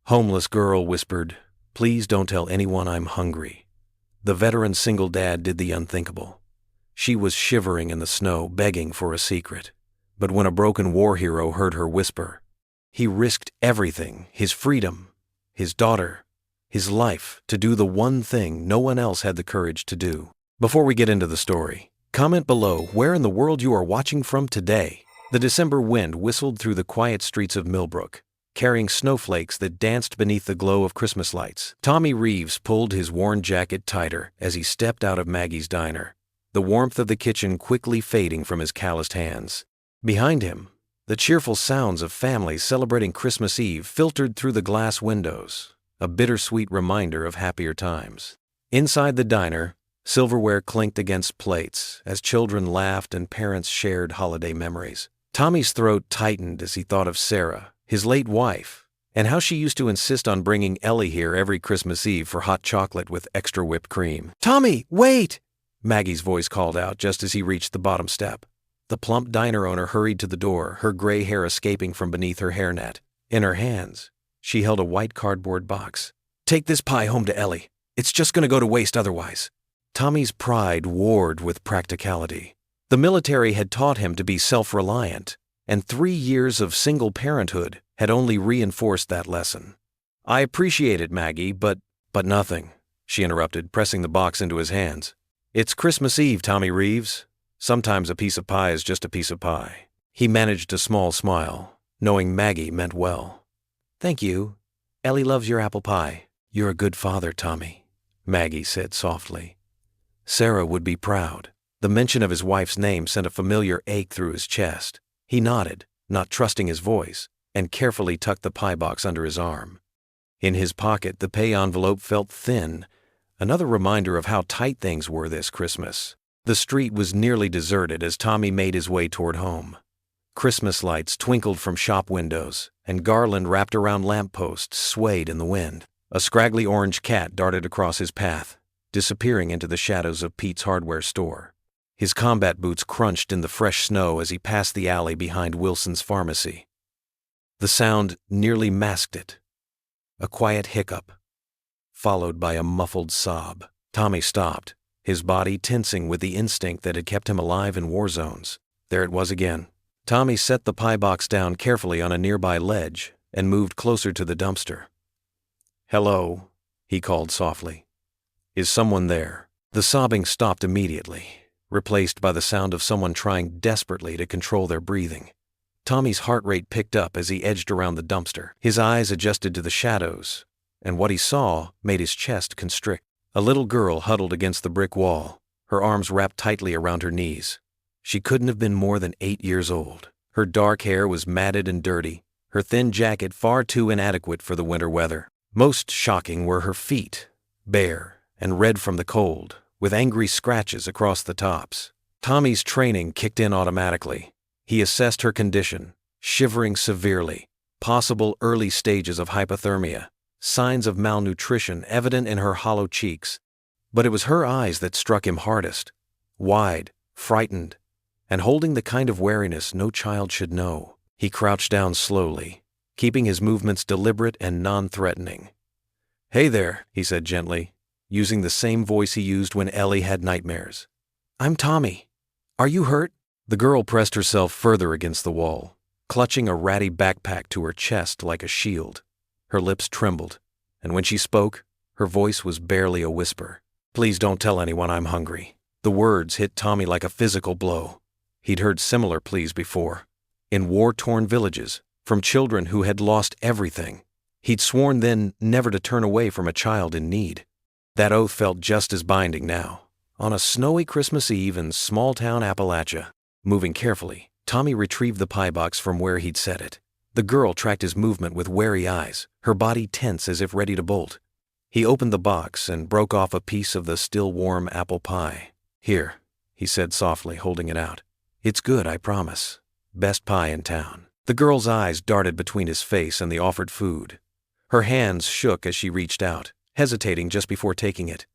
Homeless girl whispered, "Please don't tell anyone I'm hungry." The veteran single dad did the unthinkable. She was shivering in the snow, begging for a secret. But when a broken war hero heard her whisper, he risked everything, his freedom, his daughter, his life, to do the one thing no one else had the courage to do. Before we get into the story, comment below where in the world you are watching from today. The December wind whistled through the quiet streets of Millbrook, carrying snowflakes that danced beneath the glow of Christmas lights. Tommy Reeves pulled his worn jacket tighter as he stepped out of Maggie's diner, the warmth of the kitchen quickly fading from his calloused hands. Behind him, the cheerful sounds of families celebrating Christmas Eve filtered through the glass windows, a bittersweet reminder of happier times. Inside the diner, silverware clinked against plates as children laughed and parents shared holiday memories. Tommy's throat tightened as he thought of Sarah, his late wife, and how she used to insist on bringing Ellie here every Christmas Eve for hot chocolate with extra whipped cream. "Tommy, wait!" Maggie's voice called out just as he reached the bottom step. The plump diner owner hurried to the door, her gray hair escaping from beneath her hairnet. In her hands, she held a white cardboard box. "Take this pie home to Ellie. It's just going to go to waste otherwise." Tommy's pride warred with practicality. The military had taught him to be self-reliant, and 3 years of single parenthood had only reinforced that lesson. "I appreciate it, Maggie, but nothing," she interrupted, pressing the box into his hands. "It's Christmas Eve, Tommy Reeves. Sometimes a piece of pie is just a piece of pie." He managed a small smile, knowing Maggie meant well. "Thank you. Ellie loves your apple pie." "You're a good father, Tommy," Maggie said softly. Sarah would be proud. The mention of his wife's name sent a familiar ache through his chest. He nodded, not trusting his voice, and carefully tucked the pie box under his arm. In his pocket, the pay envelope felt thin, another reminder of how tight things were this Christmas. The street was nearly deserted as Tommy made his way toward home. Christmas lights twinkled from shop windows, and garland wrapped around lampposts swayed in the wind. A scraggly orange cat darted across his path, disappearing into the shadows of Pete's hardware store. His combat boots crunched in the fresh snow as he passed the alley behind Wilson's pharmacy. The sound nearly masked it. A quiet hiccup, followed by a muffled sob. Tommy stopped, his body tensing with the instinct that had kept him alive in war zones. There it was again. Tommy set the pie box down carefully on a nearby ledge and moved closer to the dumpster. "Hello," he called softly. "Is someone there?" The sobbing stopped immediately, replaced by the sound of someone trying desperately to control their breathing. Tommy's heart rate picked up as he edged around the dumpster. His eyes adjusted to the shadows, and what he saw made his chest constrict. A little girl huddled against the brick wall, her arms wrapped tightly around her knees. She couldn't have been more than 8 years old. Her dark hair was matted and dirty, her thin jacket far too inadequate for the winter weather. Most shocking were her feet, bare and red from the cold, with angry scratches across the tops. Tommy's training kicked in automatically. He assessed her condition, shivering severely, possible early stages of hypothermia, signs of malnutrition evident in her hollow cheeks. But it was her eyes that struck him hardest, wide, frightened, and holding the kind of wariness no child should know. He crouched down slowly, keeping his movements deliberate and non-threatening. "Hey there," he said gently, using the same voice he used when Ellie had nightmares. "I'm Tommy. Are you hurt?" The girl pressed herself further against the wall, clutching a ratty backpack to her chest like a shield. Her lips trembled, and when she spoke, her voice was barely a whisper. "Please don't tell anyone I'm hungry." The words hit Tommy like a physical blow. He'd heard similar pleas before, in war-torn villages, from children who had lost everything. He'd sworn then never to turn away from a child in need. That oath felt just as binding now, on a snowy Christmas Eve in small-town Appalachia. Moving carefully, Tommy retrieved the pie box from where he'd set it. The girl tracked his movement with wary eyes, her body tense as if ready to bolt. He opened the box and broke off a piece of the still warm apple pie. "Here," he said softly, holding it out. "It's good, I promise. Best pie in town." The girl's eyes darted between his face and the offered food. Her hands shook as she reached out, hesitating just before taking it.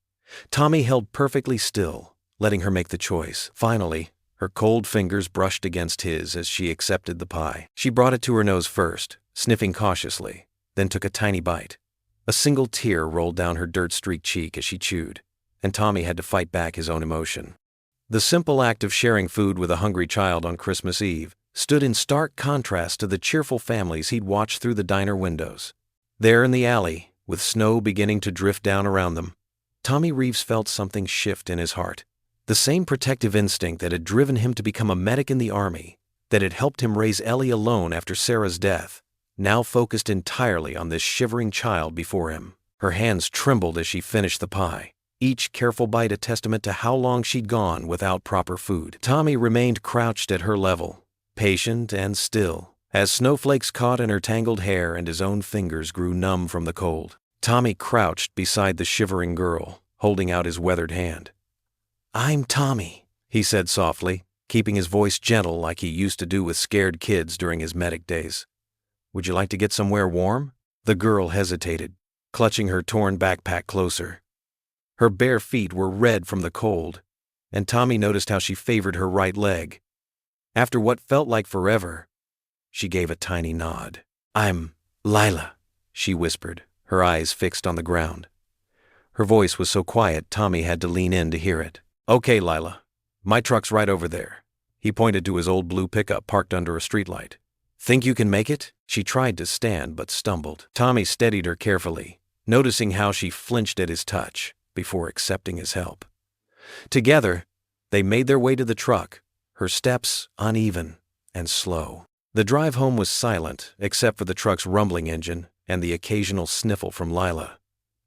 Tommy held perfectly still, letting her make the choice. Finally, her cold fingers brushed against his as she accepted the pie. She brought it to her nose first, sniffing cautiously, then took a tiny bite. A single tear rolled down her dirt-streaked cheek as she chewed, and Tommy had to fight back his own emotion. The simple act of sharing food with a hungry child on Christmas Eve stood in stark contrast to the cheerful families he'd watched through the diner windows. There in the alley, with snow beginning to drift down around them, Tommy Reeves felt something shift in his heart. The same protective instinct that had driven him to become a medic in the Army, that had helped him raise Ellie alone after Sarah's death, now focused entirely on this shivering child before him. Her hands trembled as she finished the pie, each careful bite a testament to how long she'd gone without proper food. Tommy remained crouched at her level, patient and still, as snowflakes caught in her tangled hair and his own fingers grew numb from the cold. Tommy crouched beside the shivering girl, holding out his weathered hand. "I'm Tommy," he said softly, keeping his voice gentle like he used to do with scared kids during his medic days. "Would you like to get somewhere warm?" The girl hesitated, clutching her torn backpack closer. Her bare feet were red from the cold, and Tommy noticed how she favored her right leg. After what felt like forever, she gave a tiny nod. "I'm Lila," she whispered, her eyes fixed on the ground. Her voice was so quiet Tommy had to lean in to hear it. "Okay, Lila. My truck's right over there." He pointed to his old blue pickup parked under a streetlight. "Think you can make it?" She tried to stand but stumbled. Tommy steadied her carefully, noticing how she flinched at his touch before accepting his help. Together, they made their way to the truck, her steps uneven and slow. The drive home was silent except for the truck's rumbling engine and the occasional sniffle from Lila.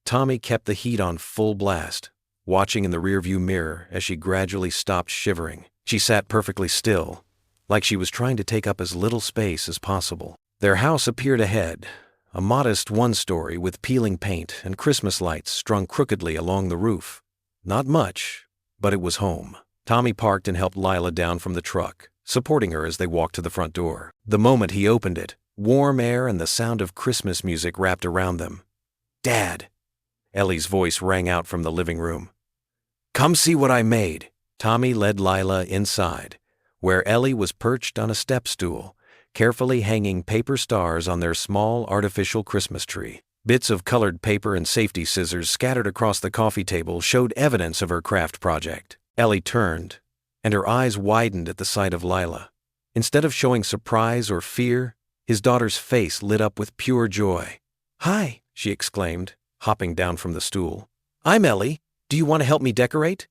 Tommy kept the heat on full blast, watching in the rearview mirror as she gradually stopped shivering. She sat perfectly still, like she was trying to take up as little space as possible. Their house appeared ahead, a modest one-story with peeling paint and Christmas lights strung crookedly along the roof. Not much, but it was home. Tommy parked and helped Lila down from the truck, supporting her as they walked to the front door. The moment he opened it, warm air and the sound of Christmas music wrapped around them. "Dad!" Ellie's voice rang out from the living room. "Come see what I made." Tommy led Lila inside, where Ellie was perched on a step stool, carefully hanging paper stars on their small artificial Christmas tree. Bits of colored paper and safety scissors scattered across the coffee table showed evidence of her craft project. Ellie turned, and her eyes widened at the sight of Lila. Instead of showing surprise or fear, his daughter's face lit up with pure joy. "Hi," she exclaimed, hopping down from the stool. "I'm Ellie. Do you want to help me decorate?"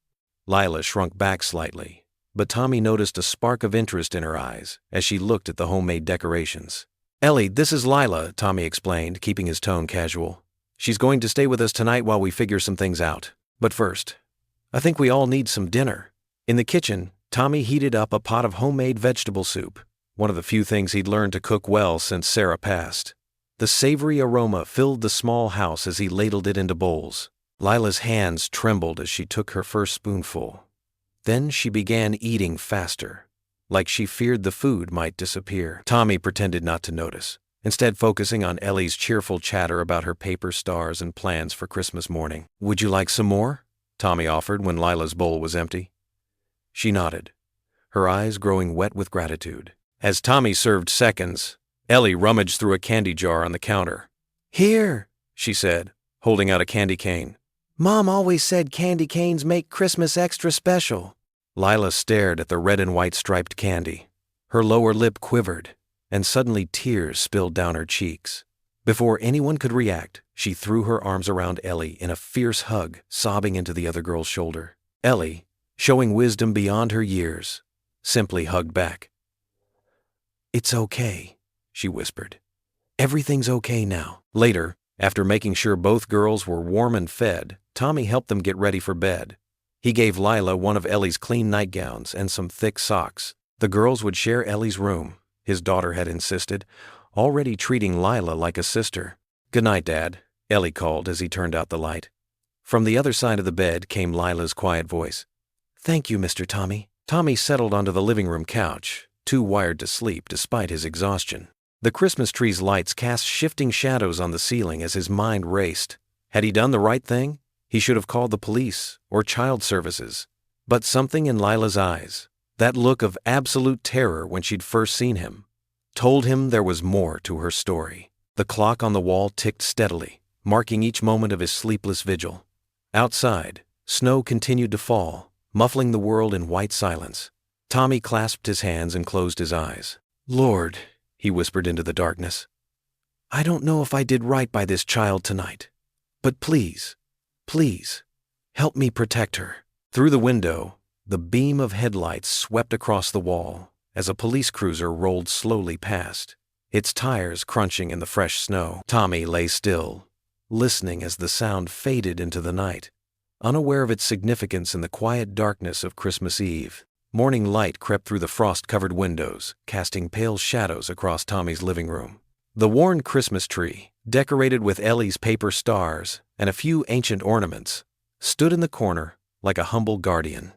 Lila shrunk back slightly, but Tommy noticed a spark of interest in her eyes as she looked at the homemade decorations. "Ellie, this is Lila," Tommy explained, keeping his tone casual. "She's going to stay with us tonight while we figure some things out. But first, I think we all need some dinner." In the kitchen, Tommy heated up a pot of homemade vegetable soup, one of the few things he'd learned to cook well since Sarah passed. The savory aroma filled the small house as he ladled it into bowls. Lila's hands trembled as she took her first spoonful. Then she began eating faster, like she feared the food might disappear. Tommy pretended not to notice, instead focusing on Ellie's cheerful chatter about her paper stars and plans for Christmas morning. "Would you like some more?" Tommy offered when Lila's bowl was empty. She nodded, her eyes growing wet with gratitude. As Tommy served seconds, Ellie rummaged through a candy jar on the counter. "Here," she said, holding out a candy cane. "Mom always said candy canes make Christmas extra special." Lila stared at the red and white striped candy. Her lower lip quivered, and suddenly tears spilled down her cheeks. Before anyone could react, she threw her arms around Ellie in a fierce hug, sobbing into the other girl's shoulder. Ellie, showing wisdom beyond her years, simply hugged back. "It's okay," she whispered. "Everything's okay now." Later, after making sure both girls were warm and fed, Tommy helped them get ready for bed. He gave Lila one of Ellie's clean nightgowns and some thick socks. The girls would share Ellie's room, his daughter had insisted, already treating Lila like a sister. "Good night, Dad," Ellie called as he turned out the light. From the other side of the bed came Lila's quiet voice. "Thank you, Mr. Tommy." Tommy settled onto the living room couch, too wired to sleep despite his exhaustion. The Christmas tree's lights cast shifting shadows on the ceiling as his mind raced. Had he done the right thing? He should have called the police or child services. But something in Lila's eyes, that look of absolute terror when she'd first seen him, told him there was more to her story. The clock on the wall ticked steadily, marking each moment of his sleepless vigil. Outside, snow continued to fall, muffling the world in white silence. Tommy clasped his hands and closed his eyes. "Lord," he whispered into the darkness, "I don't know if I did right by this child tonight, but please, please, help me protect her." Through the window, the beam of headlights swept across the wall as a police cruiser rolled slowly past, its tires crunching in the fresh snow. Tommy lay still, listening as the sound faded into the night, unaware of its significance in the quiet darkness of Christmas Eve. Morning light crept through the frost-covered windows, casting pale shadows across Tommy's living room. The worn Christmas tree, decorated with Ellie's paper stars and a few ancient ornaments, stood in the corner like a humble guardian.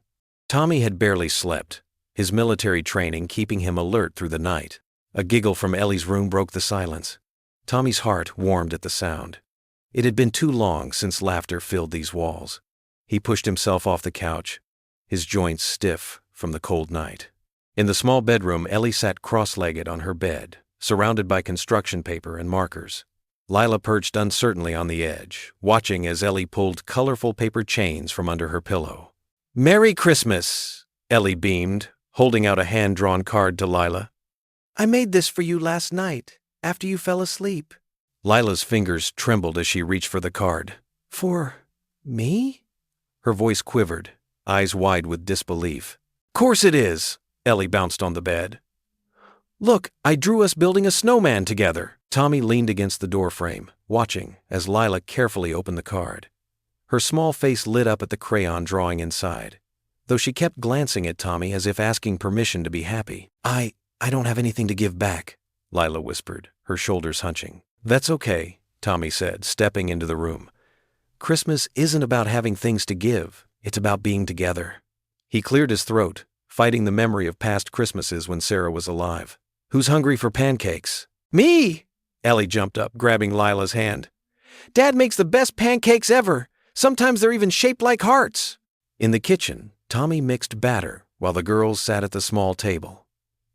Tommy had barely slept, his military training keeping him alert through the night. A giggle from Ellie's room broke the silence. Tommy's heart warmed at the sound. It had been too long since laughter filled these walls. He pushed himself off the couch, his joints stiff from the cold night. In the small bedroom, Ellie sat cross-legged on her bed, surrounded by construction paper and markers. Lila perched uncertainly on the edge, watching as Ellie pulled colorful paper chains from under her pillow. "Merry Christmas," Ellie beamed, holding out a hand-drawn card to Lila. "I made this for you last night, after you fell asleep." Lila's fingers trembled as she reached for the card. "For me?" Her voice quivered, eyes wide with disbelief. "Course it is," Ellie bounced on the bed. "Look, I drew us building a snowman together." Tommy leaned against the doorframe, watching as Lila carefully opened the card. Her small face lit up at the crayon drawing inside, though she kept glancing at Tommy as if asking permission to be happy. I don't have anything to give back," Lila whispered, her shoulders hunching. "That's okay," Tommy said, stepping into the room. "Christmas isn't about having things to give, it's about being together." He cleared his throat, fighting the memory of past Christmases when Sarah was alive. "Who's hungry for pancakes?" "Me!" Ellie jumped up, grabbing Lila's hand. "Dad makes the best pancakes ever. Sometimes they're even shaped like hearts." In the kitchen, Tommy mixed batter while the girls sat at the small table.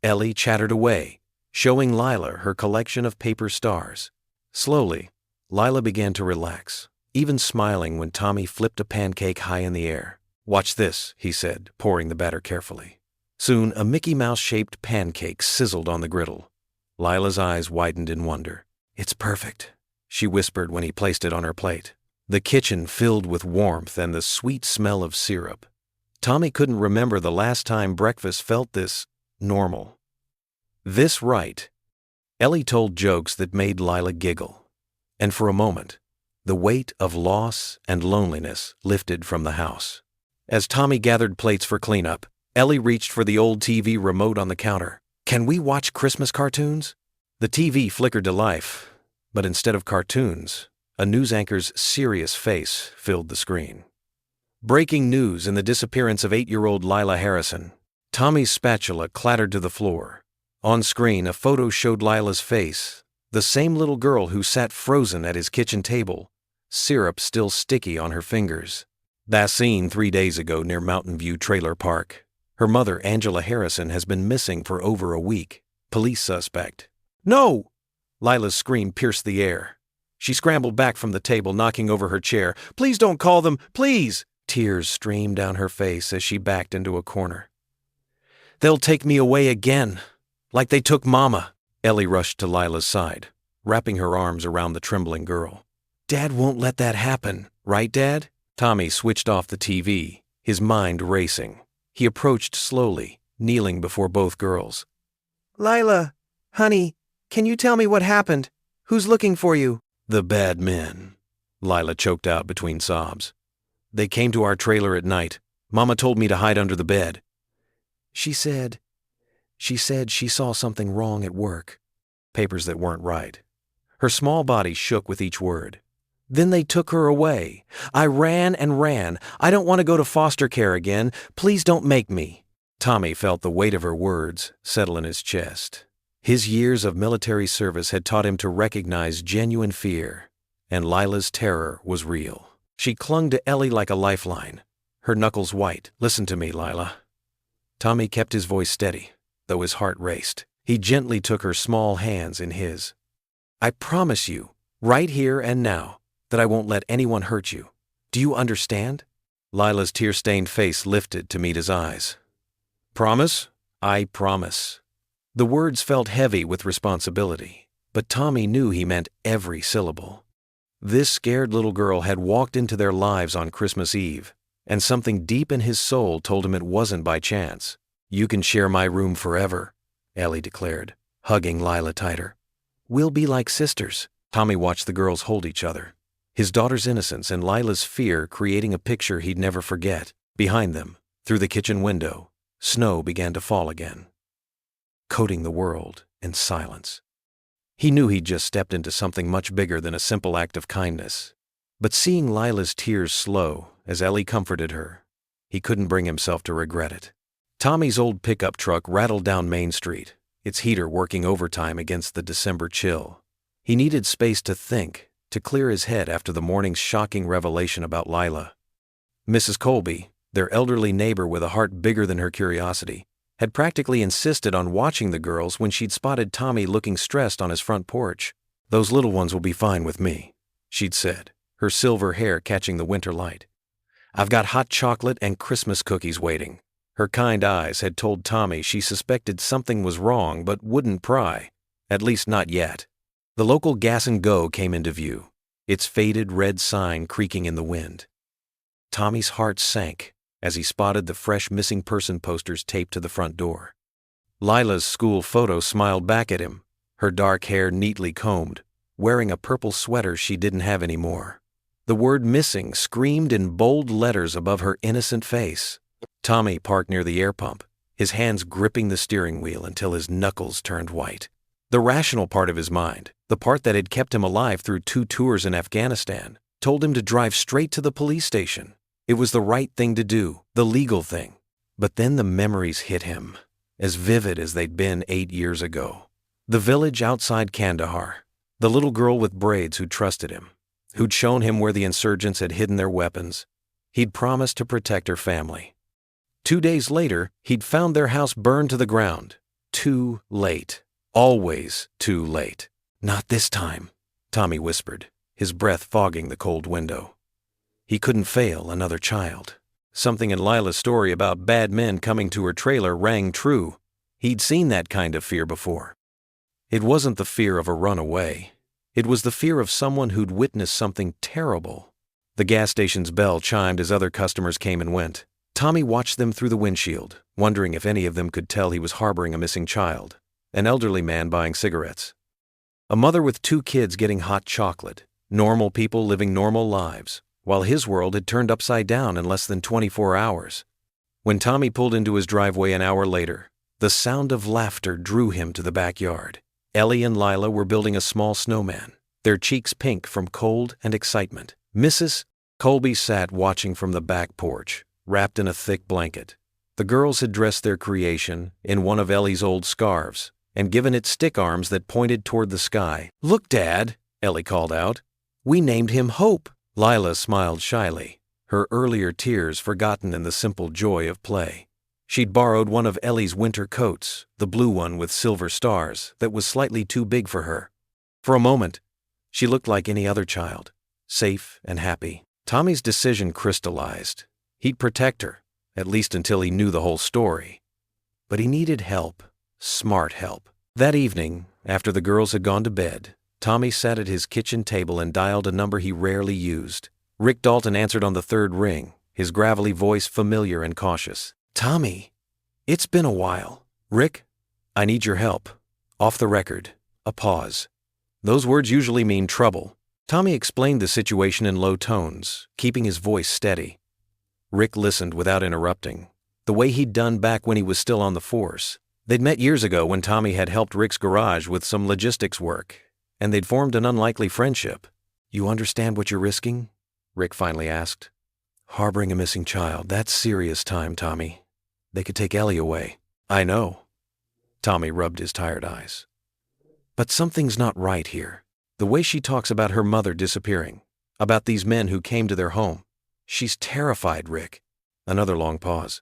Ellie chattered away, showing Lila her collection of paper stars. Slowly, Lila began to relax, even smiling when Tommy flipped a pancake high in the air. "Watch this," he said, pouring the batter carefully. Soon, a Mickey Mouse-shaped pancake sizzled on the griddle. Lila's eyes widened in wonder. "It's perfect," she whispered when he placed it on her plate. The kitchen filled with warmth and the sweet smell of syrup. Tommy couldn't remember the last time breakfast felt this normal. This right. Ellie told jokes that made Lila giggle. And for a moment, the weight of loss and loneliness lifted from the house. As Tommy gathered plates for cleanup, Ellie reached for the old TV remote on the counter. "Can we watch Christmas cartoons?" The TV flickered to life, but instead of cartoons, a news anchor's serious face filled the screen. Breaking news in the disappearance of 8-year-old Lila Harrison. Tommy's spatula clattered to the floor. On screen, a photo showed Lila's face, the same little girl who sat frozen at his kitchen table, syrup still sticky on her fingers. That scene 3 days ago near Mountain View Trailer Park. Her mother, Angela Harrison, has been missing for over a week. Police suspect. "No!" Lila's scream pierced the air. She scrambled back from the table, knocking over her chair. "Please don't call them, please!" Tears streamed down her face as she backed into a corner. "They'll take me away again, like they took Mama." Ellie rushed to Lila's side, wrapping her arms around the trembling girl. "Dad won't let that happen, right, Dad?" Tommy switched off the TV, his mind racing. He approached slowly, kneeling before both girls. "Lila, honey, can you tell me what happened? Who's looking for you?" "The bad men," Lila choked out between sobs. "They came to our trailer at night. Mama told me to hide under the bed. She said she saw something wrong at work. Papers that weren't right." Her small body shook with each word. "Then they took her away. I ran and ran. I don't want to go to foster care again. Please don't make me." Tommy felt the weight of her words settle in his chest. His years of military service had taught him to recognize genuine fear, and Lila's terror was real. She clung to Ellie like a lifeline, her knuckles white. "Listen to me, Lila." Tommy kept his voice steady, though his heart raced. He gently took her small hands in his. I promise you, right here and now, that I won't let anyone hurt you. Do you understand?" Lila's tear-stained face lifted to meet his eyes. "Promise? I promise." The words felt heavy with responsibility, but Tommy knew he meant every syllable. This scared little girl had walked into their lives on Christmas Eve, and something deep in his soul told him it wasn't by chance. "You can share my room forever," Ellie declared, hugging Lila tighter. "We'll be like sisters." Tommy watched the girls hold each other, his daughter's innocence and Lila's fear creating a picture he'd never forget. Behind them, through the kitchen window, snow began to fall again, coating the world in silence. He knew he'd just stepped into something much bigger than a simple act of kindness. But seeing Lila's tears slow as Ellie comforted her, he couldn't bring himself to regret it. Tommy's old pickup truck rattled down Main Street, its heater working overtime against the December chill. He needed space to think, to clear his head after the morning's shocking revelation about Lila. Mrs. Colby, their elderly neighbor with a heart bigger than her curiosity, had practically insisted on watching the girls when she'd spotted Tommy looking stressed on his front porch. "Those little ones will be fine with me," she'd said, her silver hair catching the winter light. "I've got hot chocolate and Christmas cookies waiting." Her kind eyes had told Tommy she suspected something was wrong but wouldn't pry, at least not yet. The local Gas and Go came into view, its faded red sign creaking in the wind. Tommy's heart sank as he spotted the fresh missing person posters taped to the front door. Lila's school photo smiled back at him, her dark hair neatly combed, wearing a purple sweater she didn't have anymore. The word "missing" screamed in bold letters above her innocent face. Tommy parked near the air pump, his hands gripping the steering wheel until his knuckles turned white. The rational part of his mind, the part that had kept him alive through 2 tours in Afghanistan, told him to drive straight to the police station. It was the right thing to do, the legal thing. But then the memories hit him, as vivid as they'd been 8 years ago. The village outside Kandahar, the little girl with braids who trusted him, who'd shown him where the insurgents had hidden their weapons. He'd promised to protect her family. 2 days later, he'd found their house burned to the ground. Too late. Always too late. "Not this time," Tommy whispered, his breath fogging the cold window. He couldn't fail another child. Something in Lila's story about bad men coming to her trailer rang true. He'd seen that kind of fear before. It wasn't the fear of a runaway. It was the fear of someone who'd witnessed something terrible. The gas station's bell chimed as other customers came and went. Tommy watched them through the windshield, wondering if any of them could tell he was harboring a missing child. An elderly man buying cigarettes. A mother with 2 kids getting hot chocolate. Normal people living normal lives, while his world had turned upside down in less than 24 hours. When Tommy pulled into his driveway an hour later, the sound of laughter drew him to the backyard. Ellie and Lila were building a small snowman, their cheeks pink from cold and excitement. Mrs. Colby sat watching from the back porch, wrapped in a thick blanket. The girls had dressed their creation in one of Ellie's old scarves and given it stick arms that pointed toward the sky. "Look, Dad," Ellie called out. "We named him Hope." Lila smiled shyly, her earlier tears forgotten in the simple joy of play. She'd borrowed one of Ellie's winter coats, the blue one with silver stars, that was slightly too big for her. For a moment, she looked like any other child, safe and happy. Tommy's decision crystallized. He'd protect her, at least until he knew the whole story. But he needed help, smart help. That evening, after the girls had gone to bed, Tommy sat at his kitchen table and dialed a number he rarely used. Rick Dalton answered on the 3rd ring, his gravelly voice familiar and cautious. "Tommy, it's been a while." "Rick, I need your help." Off the record. A pause. Those words usually mean trouble. Tommy explained the situation in low tones, keeping his voice steady. Rick listened without interrupting, the way he'd done back when he was still on the force. They'd met years ago when Tommy had helped Rick's garage with some logistics work, and they'd formed an unlikely friendship. "You understand what you're risking?" Rick finally asked. "Harboring a missing child, that's serious time, Tommy. They could take Ellie away." "I know." Tommy rubbed his tired eyes. "But something's not right here. The way she talks about her mother disappearing, about these men who came to their home. She's terrified, Rick." Another long pause.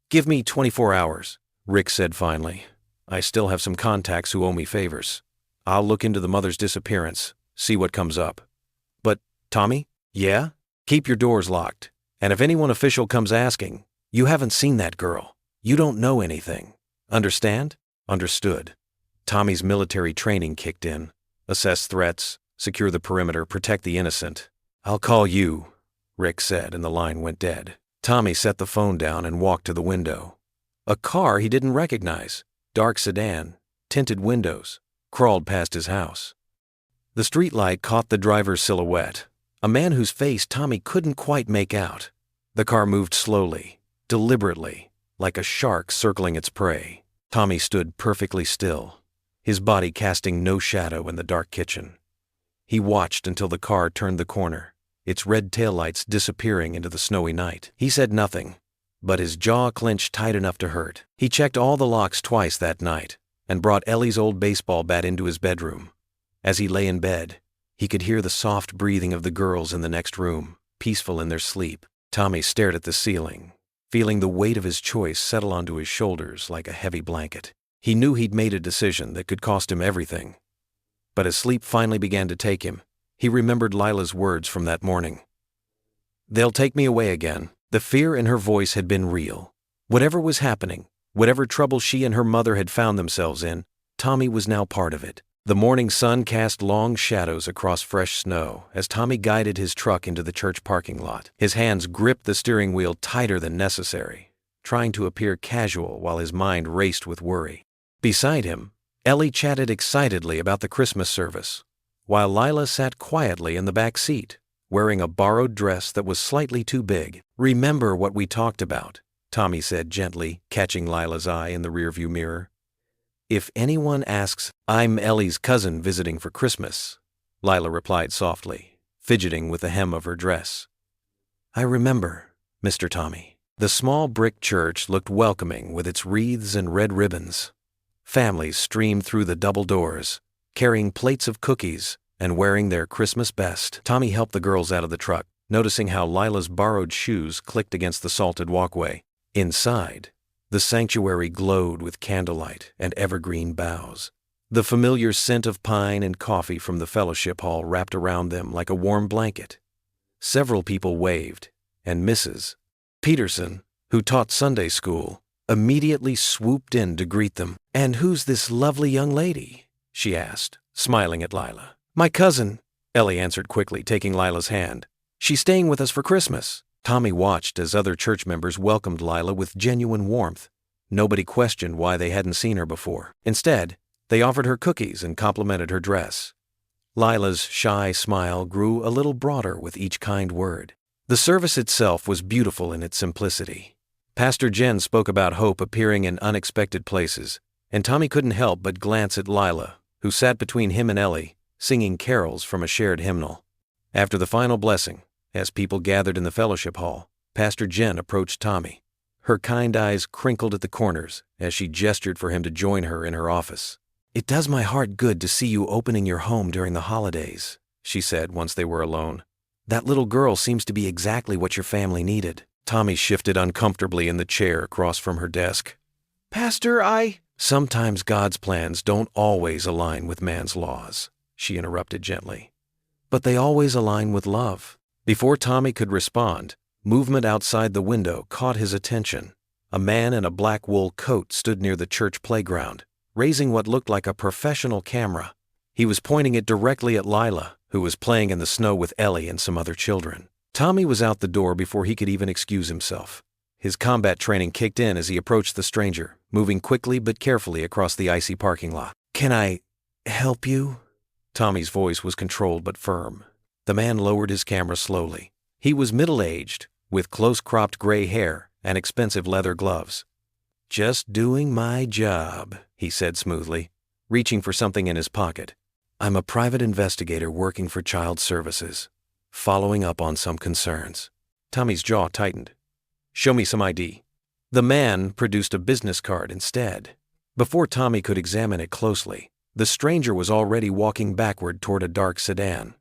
"Give me 24 hours, Rick said finally. "I still have some contacts who owe me favors." I'll look into the mother's disappearance, see what comes up. But, Tommy? Yeah? Keep your doors locked. And if anyone official comes asking, you haven't seen that girl. You don't know anything. Understand? Understood. Tommy's military training kicked in. Assess threats, secure the perimeter, protect the innocent. I'll call you, Rick said, and the line went dead. Tommy set the phone down and walked to the window. A car he didn't recognize, dark sedan, tinted windows, crawled past his house. The streetlight caught the driver's silhouette, a man whose face Tommy couldn't quite make out. The car moved slowly, deliberately, like a shark circling its prey. Tommy stood perfectly still, his body casting no shadow in the dark kitchen. He watched until the car turned the corner, its red taillights disappearing into the snowy night. He said nothing, but his jaw clenched tight enough to hurt. He checked all the locks twice that night and brought Ellie's old baseball bat into his bedroom. As he lay in bed, he could hear the soft breathing of the girls in the next room, peaceful in their sleep. Tommy stared at the ceiling, feeling the weight of his choice settle onto his shoulders like a heavy blanket. He knew he'd made a decision that could cost him everything. But as sleep finally began to take him, he remembered Lila's words from that morning. They'll take me away again. The fear in her voice had been real. Whatever was happening, whatever trouble she and her mother had found themselves in, Tommy was now part of it. The morning sun cast long shadows across fresh snow as Tommy guided his truck into the church parking lot. His hands gripped the steering wheel tighter than necessary, trying to appear casual while his mind raced with worry. Beside him, Ellie chatted excitedly about the Christmas service, while Lila sat quietly in the back seat, wearing a borrowed dress that was slightly too big. Remember what we talked about, Tommy said gently, catching Lila's eye in the rearview mirror. If anyone asks, I'm Ellie's cousin visiting for Christmas, Lila replied softly, fidgeting with the hem of her dress. I remember, Mr. Tommy. The small brick church looked welcoming with its wreaths and red ribbons. Families streamed through the double doors, carrying plates of cookies and wearing their Christmas best. Tommy helped the girls out of the truck, noticing how Lila's borrowed shoes clicked against the salted walkway. Inside, the sanctuary glowed with candlelight and evergreen boughs. The familiar scent of pine and coffee from the fellowship hall wrapped around them like a warm blanket. Several people waved, and Mrs. Peterson, who taught Sunday school, immediately swooped in to greet them. And who's this lovely young lady? She asked, smiling at Lila. My cousin, Ellie answered quickly, taking Lila's hand. She's staying with us for Christmas. Tommy watched as other church members welcomed Lila with genuine warmth. Nobody questioned why they hadn't seen her before. Instead, they offered her cookies and complimented her dress. Lila's shy smile grew a little broader with each kind word. The service itself was beautiful in its simplicity. Pastor Jen spoke about hope appearing in unexpected places, and Tommy couldn't help but glance at Lila, who sat between him and Ellie, singing carols from a shared hymnal. After the final blessing, as people gathered in the fellowship hall, Pastor Jen approached Tommy. Her kind eyes crinkled at the corners as she gestured for him to join her in her office. It does my heart good to see you opening your home during the holidays, she said once they were alone. That little girl seems to be exactly what your family needed. Tommy shifted uncomfortably in the chair across from her desk. Pastor, Sometimes God's plans don't always align with man's laws, she interrupted gently. But they always align with love. Before Tommy could respond, movement outside the window caught his attention. A man in a black wool coat stood near the church playground, raising what looked like a professional camera. He was pointing it directly at Lila, who was playing in the snow with Ellie and some other children. Tommy was out the door before he could even excuse himself. His combat training kicked in as he approached the stranger, moving quickly but carefully across the icy parking lot. Can I help you? Tommy's voice was controlled but firm. The man lowered his camera slowly. He was middle-aged, with close-cropped gray hair and expensive leather gloves. Just doing my job, he said smoothly, reaching for something in his pocket. I'm a private investigator working for Child Services, following up on some concerns. Tommy's jaw tightened. Show me some ID. The man produced a business card instead. Before Tommy could examine it closely, the stranger was already walking backward toward a dark sedan.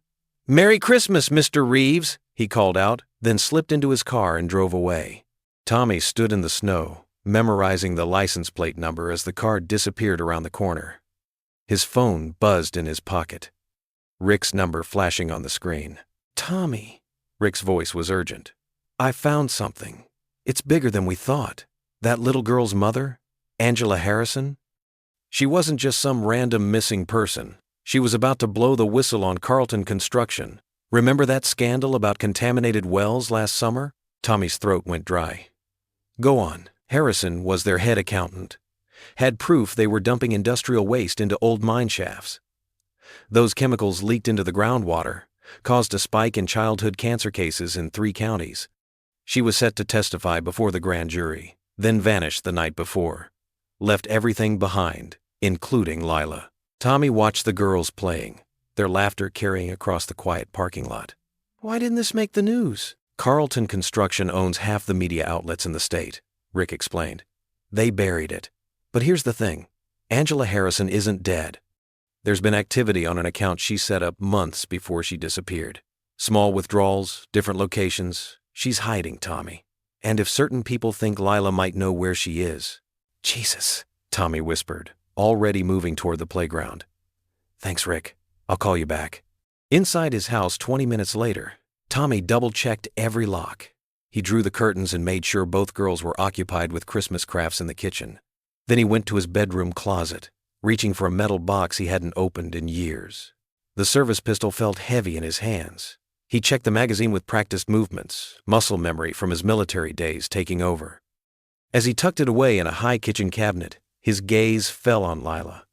Merry Christmas, Mr. Reeves, he called out, then slipped into his car and drove away. Tommy stood in the snow, memorizing the license plate number as the car disappeared around the corner. His phone buzzed in his pocket. Rick's number flashing on the screen. "Tommy," Rick's voice was urgent. "I found something. It's bigger than we thought. That little girl's mother, Angela Harrison? She wasn't just some random missing person. She was about to blow the whistle on Carlton Construction. Remember that scandal about contaminated wells last summer?" Tommy's throat went dry. "Go on." Harrison was their head accountant. Had proof they were dumping industrial waste into old mine shafts. Those chemicals leaked into the groundwater, caused a spike in childhood cancer cases in 3 counties. She was set to testify before the grand jury, then vanished the night before. Left everything behind, including Lila. Tommy watched the girls playing, their laughter carrying across the quiet parking lot. "Why didn't this make the news?" "Carlton Construction owns half the media outlets in the state," Rick explained. "They buried it. But here's the thing. Angela Harrison isn't dead. There's been activity on an account she set up months before she disappeared. Small withdrawals, different locations. She's hiding, Tommy. And if certain people think Lila might know where she is..." "Jesus," Tommy whispered, already moving toward the playground. "Thanks, Rick. I'll call you back." Inside his house 20 minutes later, Tommy double-checked every lock. He drew the curtains and made sure both girls were occupied with Christmas crafts in the kitchen. Then he went to his bedroom closet, reaching for a metal box he hadn't opened in years. The service pistol felt heavy in his hands. He checked the magazine with practiced movements, muscle memory from his military days taking over. As he tucked it away in a high kitchen cabinet, his gaze fell on Lila.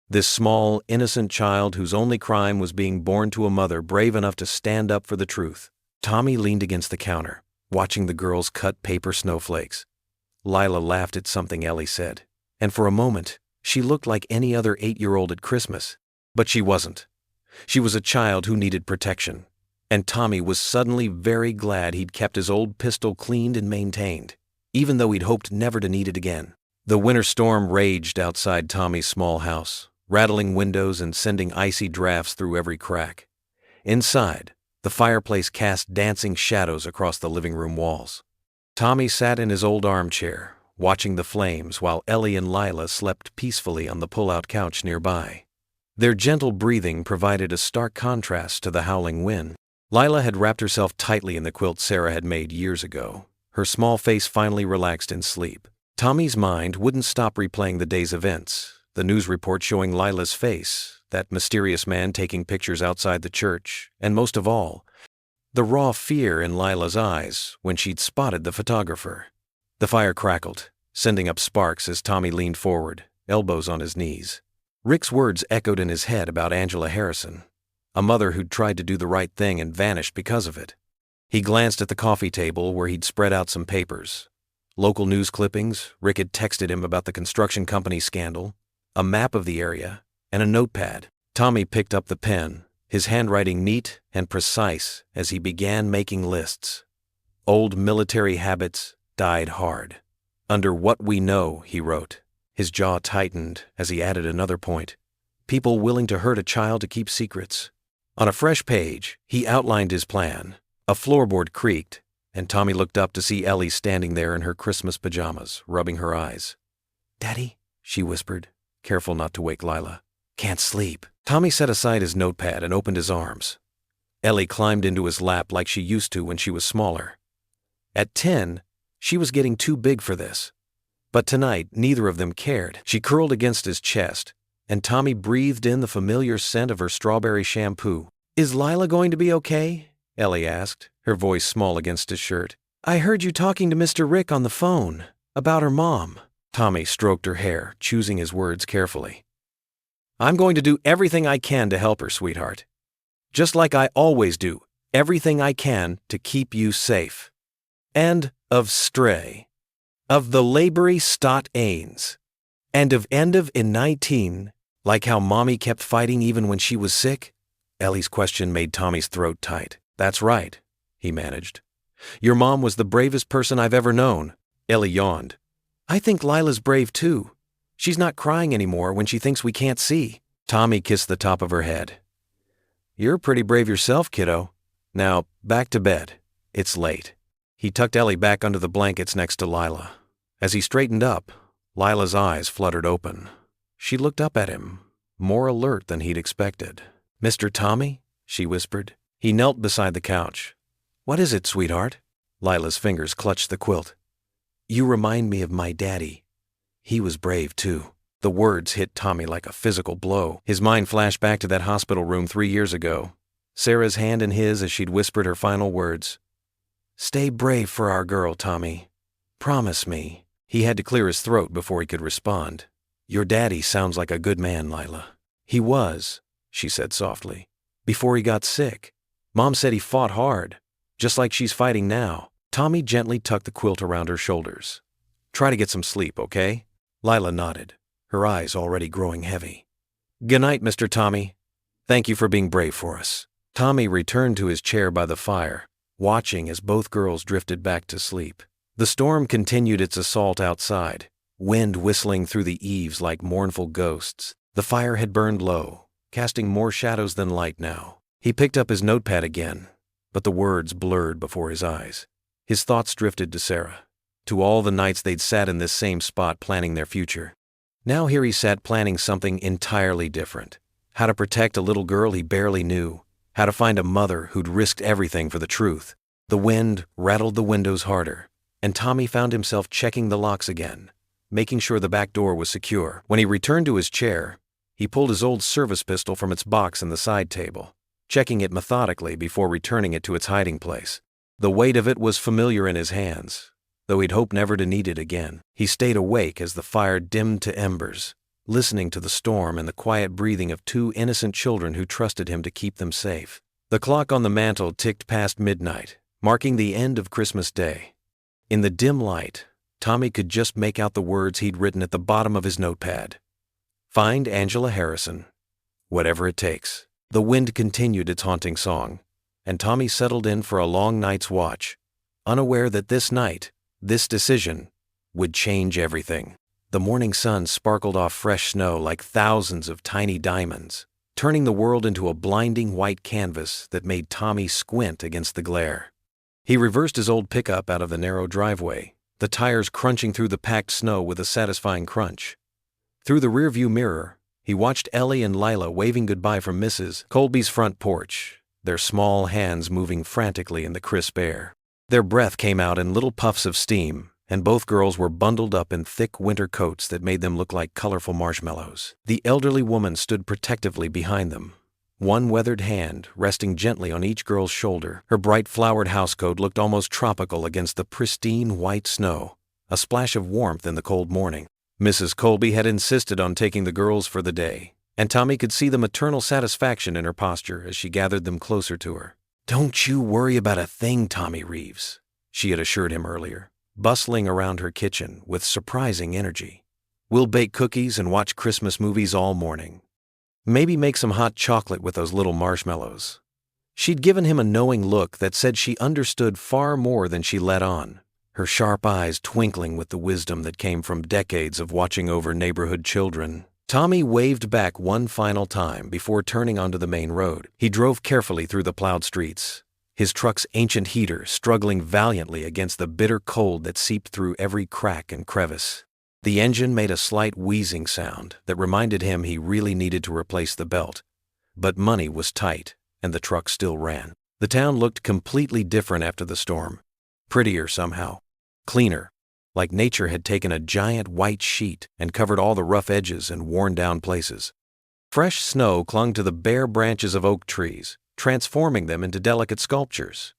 This small, innocent child whose only crime was being born to a mother brave enough to stand up for the truth. Tommy leaned against the counter, watching the girls cut paper snowflakes. Lila laughed at something Ellie said, and for a moment, she looked like any other 8-year-old at Christmas. But she wasn't. She was a child who needed protection, and Tommy was suddenly very glad he'd kept his old pistol cleaned and maintained, even though he'd hoped never to need it again. The winter storm raged outside Tommy's small house, rattling windows and sending icy drafts through every crack. Inside, the fireplace cast dancing shadows across the living room walls. Tommy sat in his old armchair, watching the flames while Ellie and Lila slept peacefully on the pull-out couch nearby. Their gentle breathing provided a stark contrast to the howling wind. Lila had wrapped herself tightly in the quilt Sarah had made years ago, her small face finally relaxed in sleep. Tommy's mind wouldn't stop replaying the day's events, the news report showing Lila's face, that mysterious man taking pictures outside the church, and most of all, the raw fear in Lila's eyes when she'd spotted the photographer. The fire crackled, sending up sparks as Tommy leaned forward, elbows on his knees. Rick's words echoed in his head about Angela Harrison, a mother who'd tried to do the right thing and vanished because of it. He glanced at the coffee table where he'd spread out some papers. Local news clippings, Rick had texted him about the construction company scandal, a map of the area, and a notepad. Tommy picked up the pen, his handwriting neat and precise as he began making lists. Old military habits died hard. "Under what we know," he wrote. His jaw tightened as he added another point. "People willing to hurt a child to keep secrets." On a fresh page, he outlined his plan. A floorboard creaked, and Tommy looked up to see Ellie standing there in her Christmas pajamas, rubbing her eyes. "Daddy," she whispered, careful not to wake Lila. "Can't sleep." Tommy set aside his notepad and opened his arms. Ellie climbed into his lap like she used to when she was smaller. At 10, she was getting too big for this. But tonight, neither of them cared. She curled against his chest, and Tommy breathed in the familiar scent of her strawberry shampoo. "Is Lila going to be okay?" Ellie asked, her voice small against his shirt. "I heard you talking to Mr. Rick on the phone, about her mom." Tommy stroked her hair, choosing his words carefully. "I'm going to do everything I can to help her, sweetheart. Just like I always do, everything I can to keep you safe. And of Stray. Of the labory stot Ains. And of end of in 19, like how Mommy kept fighting even when she was sick?" Ellie's question made Tommy's throat tight. "That's right," he managed. "Your mom was the bravest person I've ever known." Ellie yawned. "I think Lila's brave too. She's not crying anymore when she thinks we can't see." Tommy kissed the top of her head. "You're pretty brave yourself, kiddo. Now, back to bed. It's late." He tucked Ellie back under the blankets next to Lila. As he straightened up, Lila's eyes fluttered open. She looked up at him, more alert than he'd expected. "Mr. Tommy?" she whispered. He knelt beside the couch. "What is it, sweetheart?" Lila's fingers clutched the quilt. "You remind me of my daddy. He was brave, too." The words hit Tommy like a physical blow. His mind flashed back to that hospital room 3 years ago. Sarah's hand in his as she'd whispered her final words. "Stay brave for our girl, Tommy. Promise me." He had to clear his throat before he could respond. "Your daddy sounds like a good man, Lila." "He was," she said softly, "before he got sick. Mom said he fought hard, just like she's fighting now." Tommy gently tucked the quilt around her shoulders. "Try to get some sleep, okay?" Lila nodded, her eyes already growing heavy. "Good night, Mr. Tommy. Thank you for being brave for us." Tommy returned to his chair by the fire, watching as both girls drifted back to sleep. The storm continued its assault outside, wind whistling through the eaves like mournful ghosts. The fire had burned low, casting more shadows than light now. He picked up his notepad again, but the words blurred before his eyes. His thoughts drifted to Sarah, to all the nights they'd sat in this same spot planning their future. Now here he sat planning something entirely different. How to protect a little girl he barely knew. How to find a mother who'd risked everything for the truth. The wind rattled the windows harder, and Tommy found himself checking the locks again, making sure the back door was secure. When he returned to his chair, he pulled his old service pistol from its box in the side table, checking it methodically before returning it to its hiding place. The weight of it was familiar in his hands, though he'd hoped never to need it again. He stayed awake as the fire dimmed to embers, listening to the storm and the quiet breathing of 2 innocent children who trusted him to keep them safe. The clock on the mantel ticked past midnight, marking the end of Christmas Day. In the dim light, Tommy could just make out the words he'd written at the bottom of his notepad. "Find Angela Harrison. Whatever it takes." The wind continued its haunting song, and Tommy settled in for a long night's watch, unaware that this night, this decision, would change everything. The morning sun sparkled off fresh snow like thousands of tiny diamonds, turning the world into a blinding white canvas that made Tommy squint against the glare. He reversed his old pickup out of the narrow driveway, the tires crunching through the packed snow with a satisfying crunch. Through the rearview mirror, he watched Ellie and Lila waving goodbye from Mrs. Colby's front porch, their small hands moving frantically in the crisp air. Their breath came out in little puffs of steam, and both girls were bundled up in thick winter coats that made them look like colorful marshmallows. The elderly woman stood protectively behind them, one weathered hand resting gently on each girl's shoulder. Her bright flowered housecoat looked almost tropical against the pristine white snow, a splash of warmth in the cold morning. Mrs. Colby had insisted on taking the girls for the day, and Tommy could see the maternal satisfaction in her posture as she gathered them closer to her. "Don't you worry about a thing, Tommy Reeves," she had assured him earlier, bustling around her kitchen with surprising energy. "We'll bake cookies and watch Christmas movies all morning. Maybe make some hot chocolate with those little marshmallows." She'd given him a knowing look that said she understood far more than she let on, her sharp eyes twinkling with the wisdom that came from decades of watching over neighborhood children. Tommy waved back one final time before turning onto the main road. He drove carefully through the plowed streets, his truck's ancient heater struggling valiantly against the bitter cold that seeped through every crack and crevice. The engine made a slight wheezing sound that reminded him he really needed to replace the belt, but money was tight and the truck still ran. The town looked completely different after the storm. Prettier somehow, cleaner, like nature had taken a giant white sheet and covered all the rough edges and worn-down places. Fresh snow clung to the bare branches of oak trees, transforming them into delicate sculptures.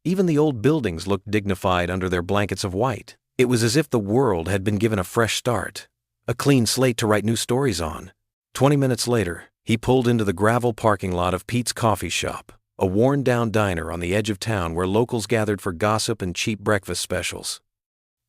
Even the old buildings looked dignified under their blankets of white. It was as if the world had been given a fresh start, a clean slate to write new stories on. 20 minutes later, he pulled into the gravel parking lot of Pete's Coffee Shop, a worn-down diner on the edge of town where locals gathered for gossip and cheap breakfast specials.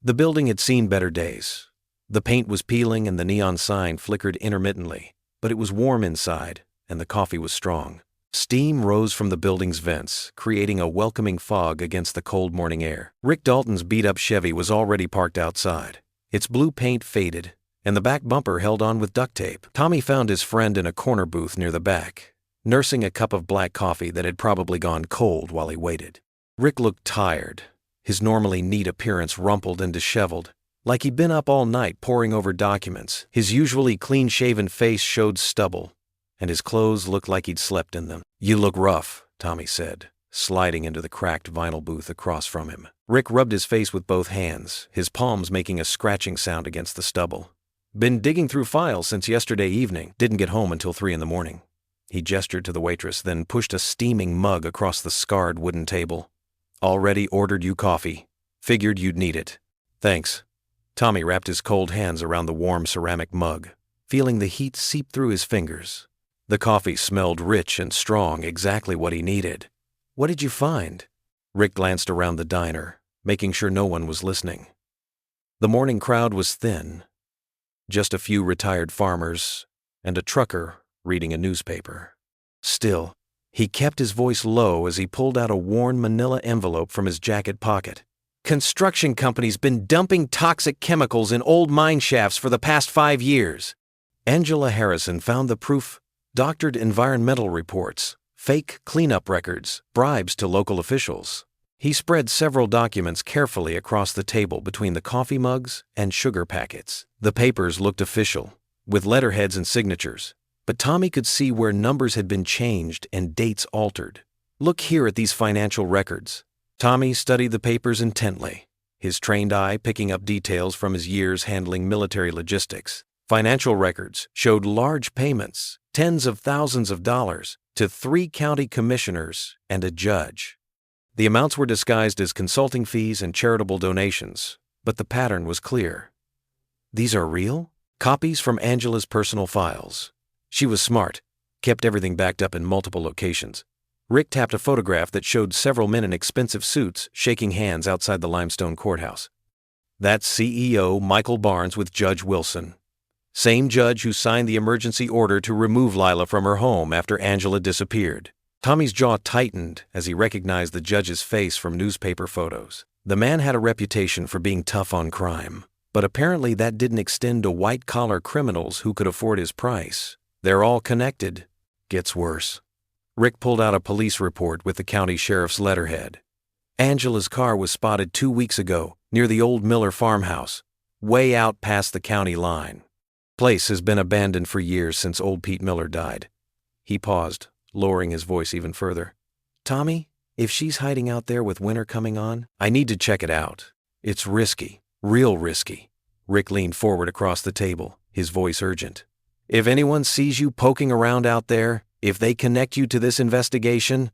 The building had seen better days. The paint was peeling and the neon sign flickered intermittently, but it was warm inside, and the coffee was strong. Steam rose from the building's vents, creating a welcoming fog against the cold morning air. Rick Dalton's beat-up Chevy was already parked outside, its blue paint faded, and the back bumper held on with duct tape. Tommy found his friend in a corner booth near the back, nursing a cup of black coffee that had probably gone cold while he waited. Rick looked tired, his normally neat appearance rumpled and disheveled, like he'd been up all night poring over documents. His usually clean-shaven face showed stubble, and his clothes looked like he'd slept in them. "You look rough," Tommy said, sliding into the cracked vinyl booth across from him. Rick rubbed his face with both hands, his palms making a scratching sound against the stubble. "Been digging through files since yesterday evening. Didn't get home until 3 in the morning. He gestured to the waitress, then pushed a steaming mug across the scarred wooden table. "Already ordered you coffee. Figured you'd need it." "Thanks." Tommy wrapped his cold hands around the warm ceramic mug, feeling the heat seep through his fingers. The coffee smelled rich and strong, exactly what he needed. "What did you find?" Rick glanced around the diner, making sure no one was listening. The morning crowd was thin. Just a few retired farmers and a trucker reading a newspaper. Still, he kept his voice low as he pulled out a worn manila envelope from his jacket pocket. "Construction companies been dumping toxic chemicals in old mine shafts for the past 5 years. Angela Harrison found the proof: doctored environmental reports, fake cleanup records, bribes to local officials." He spread several documents carefully across the table between the coffee mugs and sugar packets. The papers looked official, with letterheads and signatures, but Tommy could see where numbers had been changed and dates altered. "Look here at these financial records." Tommy studied the papers intently, his trained eye picking up details from his years handling military logistics. Financial records showed large payments, tens of thousands of dollars, to 3 county commissioners and a judge. The amounts were disguised as consulting fees and charitable donations, but the pattern was clear. These are real? Copies from Angela's personal files. She was smart, kept everything backed up in multiple locations. Rick tapped a photograph that showed several men in expensive suits shaking hands outside the limestone courthouse. "That's CEO Michael Barnes with Judge Wilson. Same judge who signed the emergency order to remove Lila from her home after Angela disappeared." Tommy's jaw tightened as he recognized the judge's face from newspaper photos. The man had a reputation for being tough on crime, but apparently that didn't extend to white-collar criminals who could afford his price. "They're all connected." "Gets worse." Rick pulled out a police report with the county sheriff's letterhead. "Angela's car was spotted 2 weeks ago near the old Miller farmhouse, way out past the county line. Place has been abandoned for years since old Pete Miller died." He paused, lowering his voice even further. "Tommy, if she's hiding out there with winter coming on, I need to check it out. It's risky, real risky." Rick leaned forward across the table, his voice urgent. "If anyone sees you poking around out there, if they connect you to this investigation,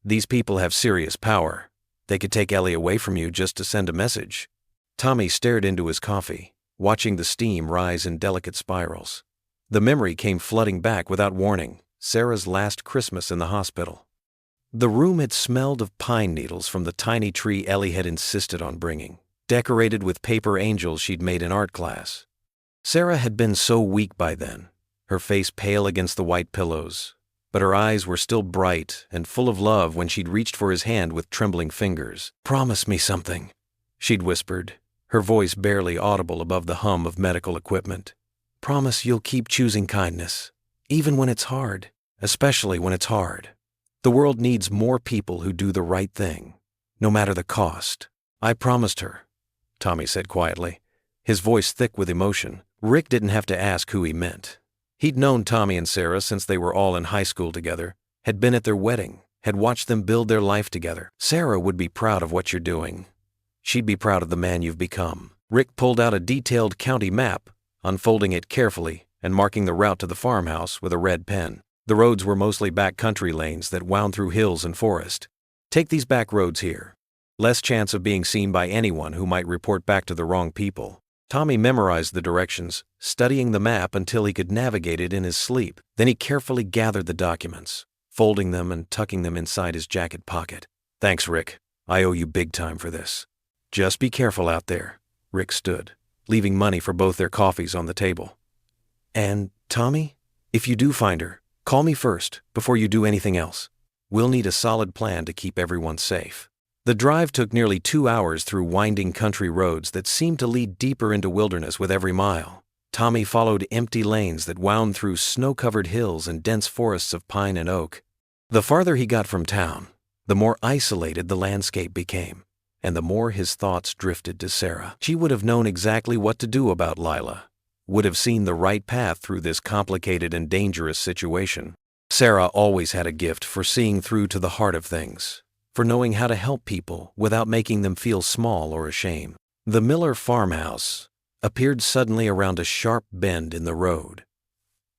these people have serious power. They could take Ellie away from you just to send a message." Tommy stared into his coffee, watching the steam rise in delicate spirals. The memory came flooding back without warning. Sarah's last Christmas in the hospital. The room had smelled of pine needles from the tiny tree Ellie had insisted on bringing, decorated with paper angels she'd made in art class. Sarah had been so weak by then, her face pale against the white pillows, but her eyes were still bright and full of love when she'd reached for his hand with trembling fingers. "Promise me something," she'd whispered, her voice barely audible above the hum of medical equipment. "Promise you'll keep choosing kindness, even when it's hard, especially when it's hard. The world needs more people who do the right thing, no matter the cost." "I promised her," Tommy said quietly, his voice thick with emotion. Rick didn't have to ask who he meant. He'd known Tommy and Sarah since they were all in high school together, had been at their wedding, had watched them build their life together. "Sarah would be proud of what you're doing. She'd be proud of the man you've become." Rick pulled out a detailed county map, unfolding it carefully and marking the route to the farmhouse with a red pen. The roads were mostly backcountry lanes that wound through hills and forest. "Take these back roads here. Less chance of being seen by anyone who might report back to the wrong people." Tommy memorized the directions, studying the map until he could navigate it in his sleep. Then he carefully gathered the documents, folding them and tucking them inside his jacket pocket. "Thanks, Rick. I owe you big time for this. Just be careful out there." Rick stood, leaving money for both their coffees on the table. "And, Tommy, if you do find her, call me first, before you do anything else. We'll need a solid plan to keep everyone safe." The drive took nearly 2 hours through winding country roads that seemed to lead deeper into wilderness with every mile. Tommy followed empty lanes that wound through snow-covered hills and dense forests of pine and oak. The farther he got from town, the more isolated the landscape became, and the more his thoughts drifted to Sarah. She would have known exactly what to do about Lila, would have seen the right path through this complicated and dangerous situation. Sarah always had a gift for seeing through to the heart of things, for knowing how to help people without making them feel small or ashamed. The Miller farmhouse appeared suddenly around a sharp bend in the road.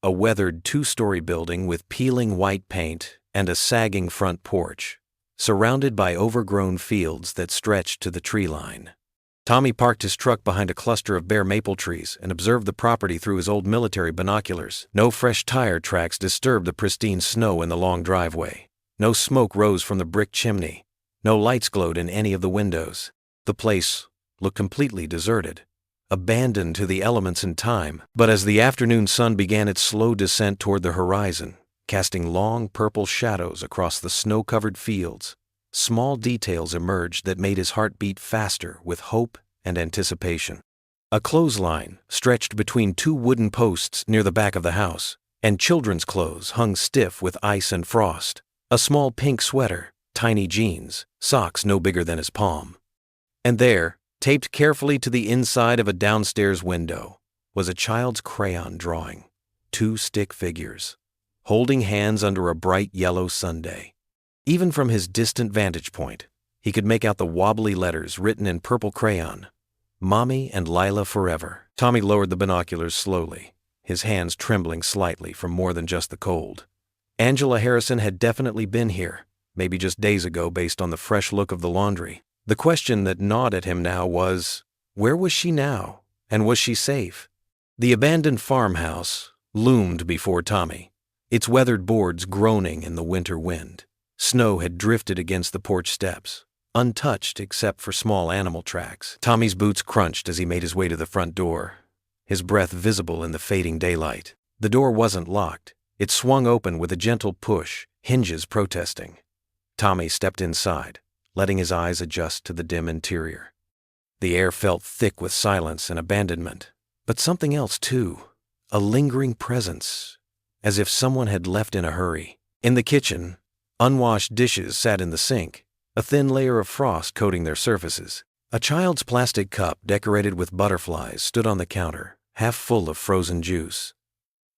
A weathered two-story building with peeling white paint and a sagging front porch, surrounded by overgrown fields that stretched to the tree line. Tommy parked his truck behind a cluster of bare maple trees and observed the property through his old military binoculars. No fresh tire tracks disturbed the pristine snow in the long driveway. No smoke rose from the brick chimney. No lights glowed in any of the windows. The place looked completely deserted, abandoned to the elements and time. But as the afternoon sun began its slow descent toward the horizon, casting long purple shadows across the snow-covered fields, small details emerged that made his heart beat faster with hope and anticipation. A clothesline stretched between two wooden posts near the back of the house, and children's clothes hung stiff with ice and frost. A small pink sweater, tiny jeans, socks no bigger than his palm. And there, taped carefully to the inside of a downstairs window, was a child's crayon drawing. 2 stick figures, holding hands under a bright yellow sundae. Even from his distant vantage point, he could make out the wobbly letters written in purple crayon. Mommy and Lila forever. Tommy lowered the binoculars slowly, his hands trembling slightly from more than just the cold. Angela Harrison had definitely been here, maybe just days ago based on the fresh look of the laundry. The question that gnawed at him now was, where was she now, and was she safe? The abandoned farmhouse loomed before Tommy, its weathered boards groaning in the winter wind. Snow had drifted against the porch steps, untouched except for small animal tracks. Tommy's boots crunched as he made his way to the front door, his breath visible in the fading daylight. The door wasn't locked. It swung open with a gentle push, hinges protesting. Tommy stepped inside, letting his eyes adjust to the dim interior. The air felt thick with silence and abandonment, but something else too, a lingering presence, as if someone had left in a hurry. In the kitchen, unwashed dishes sat in the sink, a thin layer of frost coating their surfaces. A child's plastic cup decorated with butterflies stood on the counter, half full of frozen juice.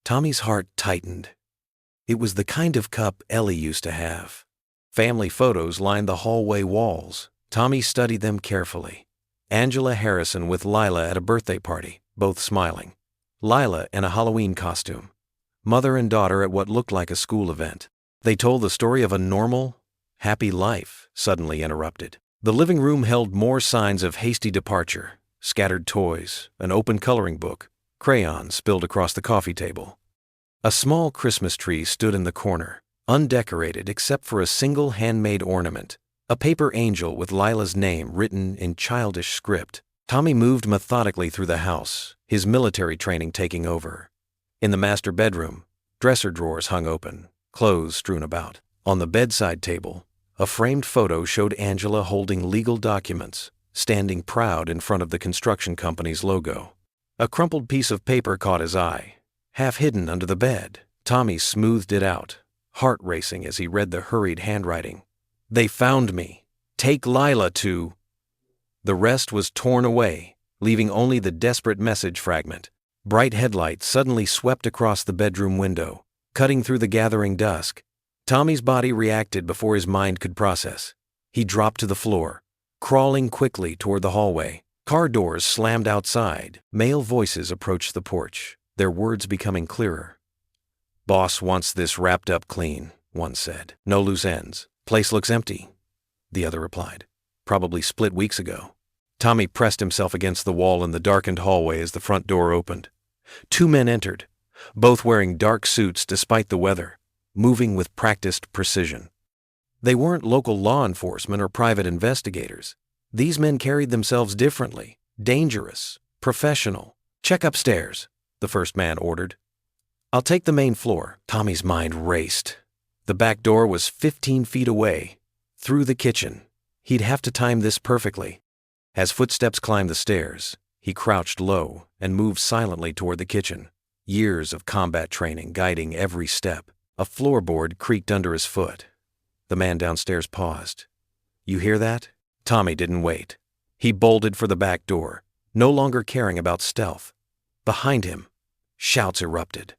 Tommy's heart tightened. It was the kind of cup Ellie used to have. Family photos lined the hallway walls. Tommy studied them carefully. Angela Harrison with Lila at a birthday party, both smiling. Lila in a Halloween costume. Mother and daughter at what looked like a school event. They told the story of a normal, happy life, suddenly interrupted. The living room held more signs of hasty departure, scattered toys, an open coloring book, crayons spilled across the coffee table. A small Christmas tree stood in the corner, undecorated except for a single handmade ornament, a paper angel with Lila's name written in childish script. Tommy moved methodically through the house, his military training taking over. In the master bedroom, dresser drawers hung open, clothes strewn about. On the bedside table, a framed photo showed Angela holding legal documents, standing proud in front of the construction company's logo. A crumpled piece of paper caught his eye, half hidden under the bed. Tommy smoothed it out, heart racing as he read the hurried handwriting. They found me. Take Lila to... The rest was torn away, leaving only the desperate message fragment. Bright headlights suddenly swept across the bedroom window, cutting through the gathering dusk. Tommy's body reacted before his mind could process. He dropped to the floor, crawling quickly toward the hallway. Car doors slammed outside. Male voices approached the porch, their words becoming clearer. Boss wants this wrapped up clean, one said. No loose ends. Place looks empty, the other replied. Probably split weeks ago. Tommy pressed himself against the wall in the darkened hallway as the front door opened. 2 men entered, both wearing dark suits despite the weather, moving with practiced precision. They weren't local law enforcement or private investigators. These men carried themselves differently, dangerous, professional. Check upstairs, the first man ordered. I'll take the main floor. Tommy's mind raced. The back door was 15 feet away, through the kitchen. He'd have to time this perfectly. As footsteps climbed the stairs, he crouched low and moved silently toward the kitchen. Years of combat training guiding every step. A floorboard creaked under his foot. The man downstairs paused. You hear that? Tommy didn't wait. He bolted for the back door, no longer caring about stealth. Behind him, shouts erupted.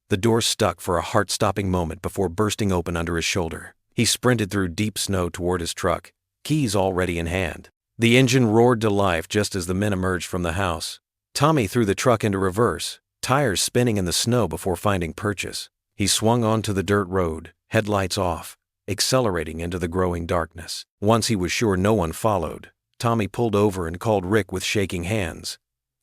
The door stuck for a heart-stopping moment before bursting open under his shoulder. He sprinted through deep snow toward his truck, keys already in hand. The engine roared to life just as the men emerged from the house. Tommy threw the truck into reverse, tires spinning in the snow before finding purchase. He swung onto the dirt road, headlights off, accelerating into the growing darkness. Once he was sure no one followed, Tommy pulled over and called Rick with shaking hands.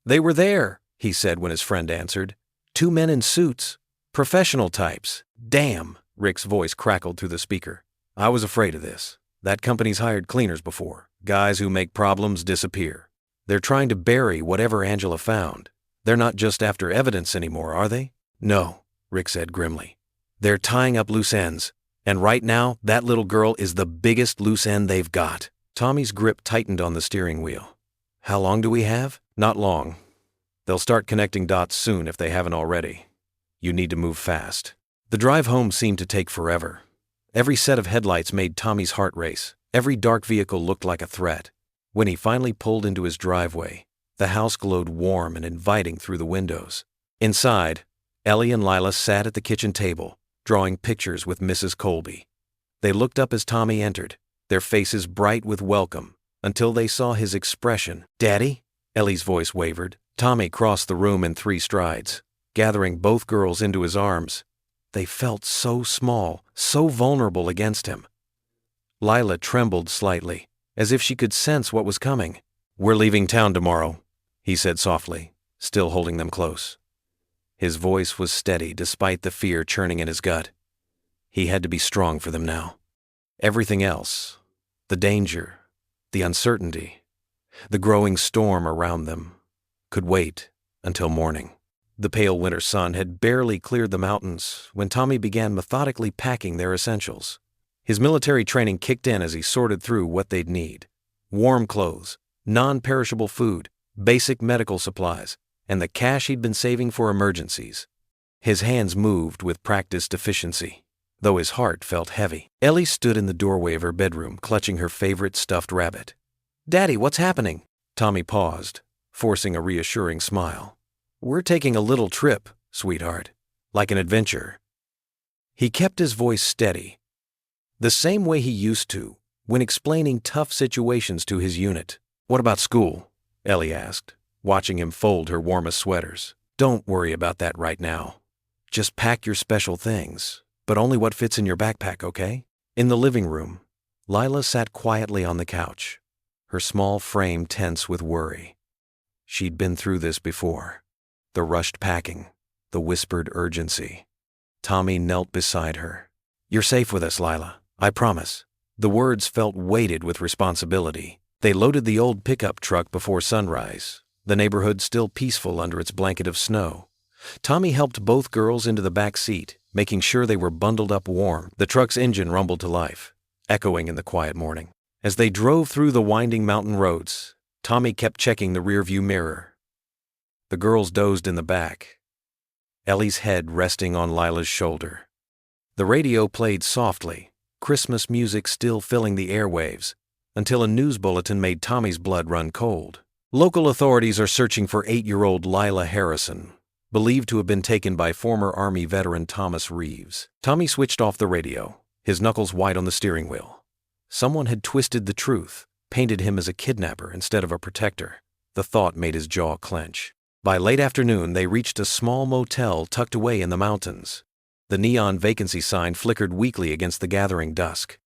"They were there," he said when his friend answered. "2 men in suits. Professional types." "Damn," Rick's voice crackled through the speaker. "I was afraid of this. That company's hired cleaners before. Guys who make problems disappear. They're trying to bury whatever Angela found. They're not just after evidence anymore, are they?" "No," Rick said grimly. "They're tying up loose ends. And right now, that little girl is the biggest loose end they've got." Tommy's grip tightened on the steering wheel. "How long do we have?" "Not long. They'll start connecting dots soon if they haven't already. You need to move fast." The drive home seemed to take forever. Every set of headlights made Tommy's heart race. Every dark vehicle looked like a threat. When he finally pulled into his driveway, the house glowed warm and inviting through the windows. Inside, Ellie and Lila sat at the kitchen table, drawing pictures with Mrs. Colby. They looked up as Tommy entered, their faces bright with welcome, until they saw his expression. "Daddy?" Ellie's voice wavered. Tommy crossed the room in 3 strides, gathering both girls into his arms. They felt so small, so vulnerable against him. Lila trembled slightly, as if she could sense what was coming. "We're leaving town tomorrow," he said softly, still holding them close. His voice was steady despite the fear churning in his gut. He had to be strong for them now. Everything else, the danger, the uncertainty, the growing storm around them, could wait until morning. The pale winter sun had barely cleared the mountains when Tommy began methodically packing their essentials. His military training kicked in as he sorted through what they'd need: warm clothes, non-perishable food, basic medical supplies, and the cash he'd been saving for emergencies. His hands moved with practiced efficiency, though his heart felt heavy. Ellie stood in the doorway of her bedroom, clutching her favorite stuffed rabbit. "Daddy, what's happening?" Tommy paused, forcing a reassuring smile. "We're taking a little trip, sweetheart, like an adventure." He kept his voice steady, the same way he used to when explaining tough situations to his unit. "What about school?" Ellie asked, watching him fold her warmest sweaters. "Don't worry about that right now. Just pack your special things, but only what fits in your backpack, okay?" In the living room, Lila sat quietly on the couch, her small frame tense with worry. She'd been through this before. The rushed packing, the whispered urgency. Tommy knelt beside her. "You're safe with us, Lila, I promise." The words felt weighted with responsibility. They loaded the old pickup truck before sunrise, the neighborhood still peaceful under its blanket of snow. Tommy helped both girls into the back seat, making sure they were bundled up warm. The truck's engine rumbled to life, echoing in the quiet morning. As they drove through the winding mountain roads, Tommy kept checking the rearview mirror. The girls dozed in the back, Ellie's head resting on Lila's shoulder. The radio played softly, Christmas music still filling the airwaves, until a news bulletin made Tommy's blood run cold. Local authorities are searching for 8-year-old Lila Harrison, believed to have been taken by former Army veteran Thomas Reeves. Tommy switched off the radio, his knuckles white on the steering wheel. Someone had twisted the truth, painted him as a kidnapper instead of a protector. The thought made his jaw clench. By late afternoon, they reached a small motel tucked away in the mountains. The neon vacancy sign flickered weakly against the gathering dusk.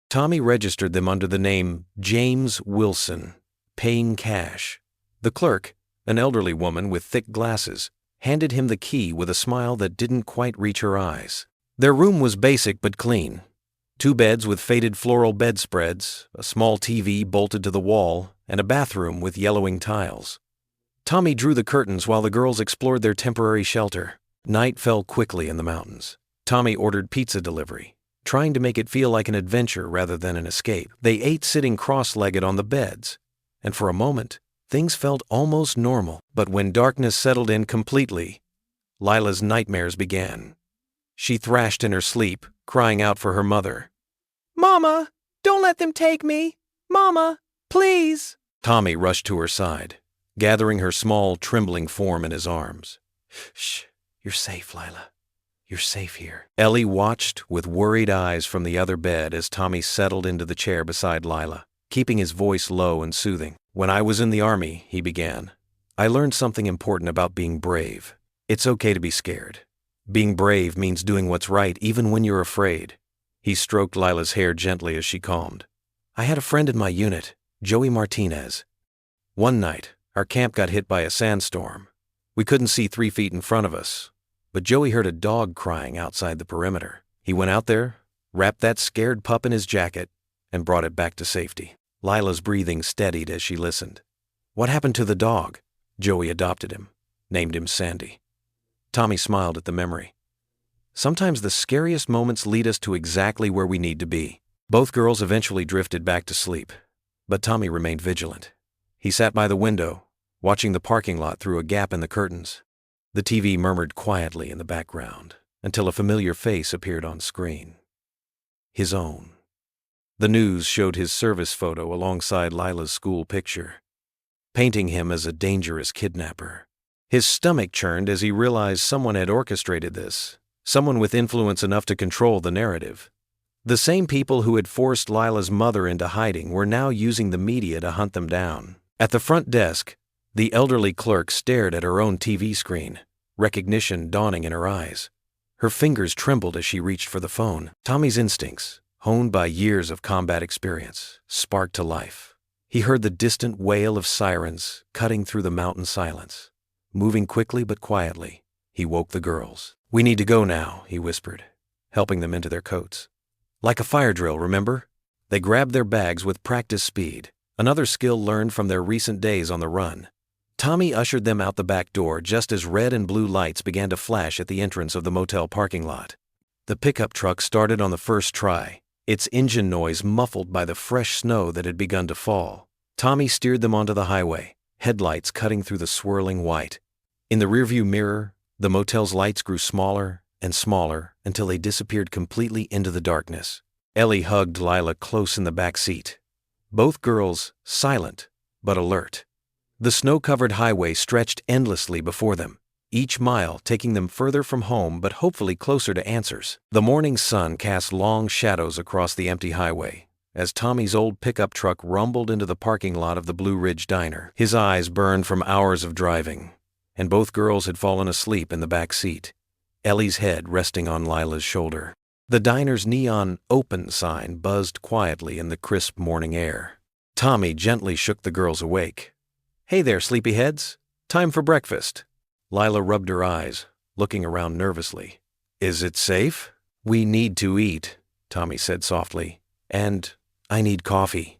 Tommy registered them under the name James Wilson, paying cash. The clerk, an elderly woman with thick glasses, handed him the key with a smile that didn't quite reach her eyes. Their room was basic but clean. 2 beds with faded floral bedspreads, a small TV bolted to the wall, and a bathroom with yellowing tiles. Tommy drew the curtains while the girls explored their temporary shelter. Night fell quickly in the mountains. Tommy ordered pizza delivery, trying to make it feel like an adventure rather than an escape. They ate sitting cross-legged on the beds, and for a moment, things felt almost normal. But when darkness settled in completely, Lila's nightmares began. She thrashed in her sleep, crying out for her mother. "Mama, don't let them take me! Mama, please!" Tommy rushed to her side. gathering her small, trembling form in his arms. "Shh, you're safe, Lila. You're safe here." Ellie watched with worried eyes from the other bed as Tommy settled into the chair beside Lila, keeping his voice low and soothing. "When I was in the Army," he began, "I learned something important about being brave. It's okay to be scared. Being brave means doing what's right even when you're afraid." He stroked Lila's hair gently as she calmed. "I had a friend in my unit, Joey Martinez. One night, our camp got hit by a sandstorm. We couldn't see 3 feet in front of us, but Joey heard a dog crying outside the perimeter. He went out there, wrapped that scared pup in his jacket, and brought it back to safety." Lila's breathing steadied as she listened. "What happened to the dog?" "Joey adopted him, named him Sandy." Tommy smiled at the memory. "Sometimes the scariest moments lead us to exactly where we need to be." Both girls eventually drifted back to sleep, but Tommy remained vigilant. He sat by the window, watching the parking lot through a gap in the curtains. The TV murmured quietly in the background until a familiar face appeared on screen. His own. The news showed his service photo alongside Lila's school picture, painting him as a dangerous kidnapper. His stomach churned as he realized someone had orchestrated this, someone with influence enough to control the narrative. The same people who had forced Lila's mother into hiding were now using the media to hunt them down. At the front desk, the elderly clerk stared at her own TV screen, recognition dawning in her eyes. Her fingers trembled as she reached for the phone. Tommy's instincts, honed by years of combat experience, sparked to life. He heard the distant wail of sirens cutting through the mountain silence. Moving quickly but quietly, he woke the girls. "We need to go now," he whispered, helping them into their coats. "Like a fire drill, remember?" They grabbed their bags with practiced speed, another skill learned from their recent days on the run. Tommy ushered them out the back door just as red and blue lights began to flash at the entrance of the motel parking lot. The pickup truck started on the first try, its engine noise muffled by the fresh snow that had begun to fall. Tommy steered them onto the highway, headlights cutting through the swirling white. In the rearview mirror, the motel's lights grew smaller and smaller until they disappeared completely into the darkness. Ellie hugged Lila close in the back seat. Both girls silent but alert. The snow-covered highway stretched endlessly before them, each mile taking them further from home but hopefully closer to answers. The morning sun cast long shadows across the empty highway as Tommy's old pickup truck rumbled into the parking lot of the Blue Ridge Diner. His eyes burned from hours of driving, and both girls had fallen asleep in the back seat, Ellie's head resting on Lila's shoulder. The diner's neon "open" sign buzzed quietly in the crisp morning air. Tommy gently shook the girls awake. "Hey there, sleepyheads. Time for breakfast." Lila rubbed her eyes, looking around nervously. "Is it safe?" "We need to eat," Tommy said softly. "And I need coffee.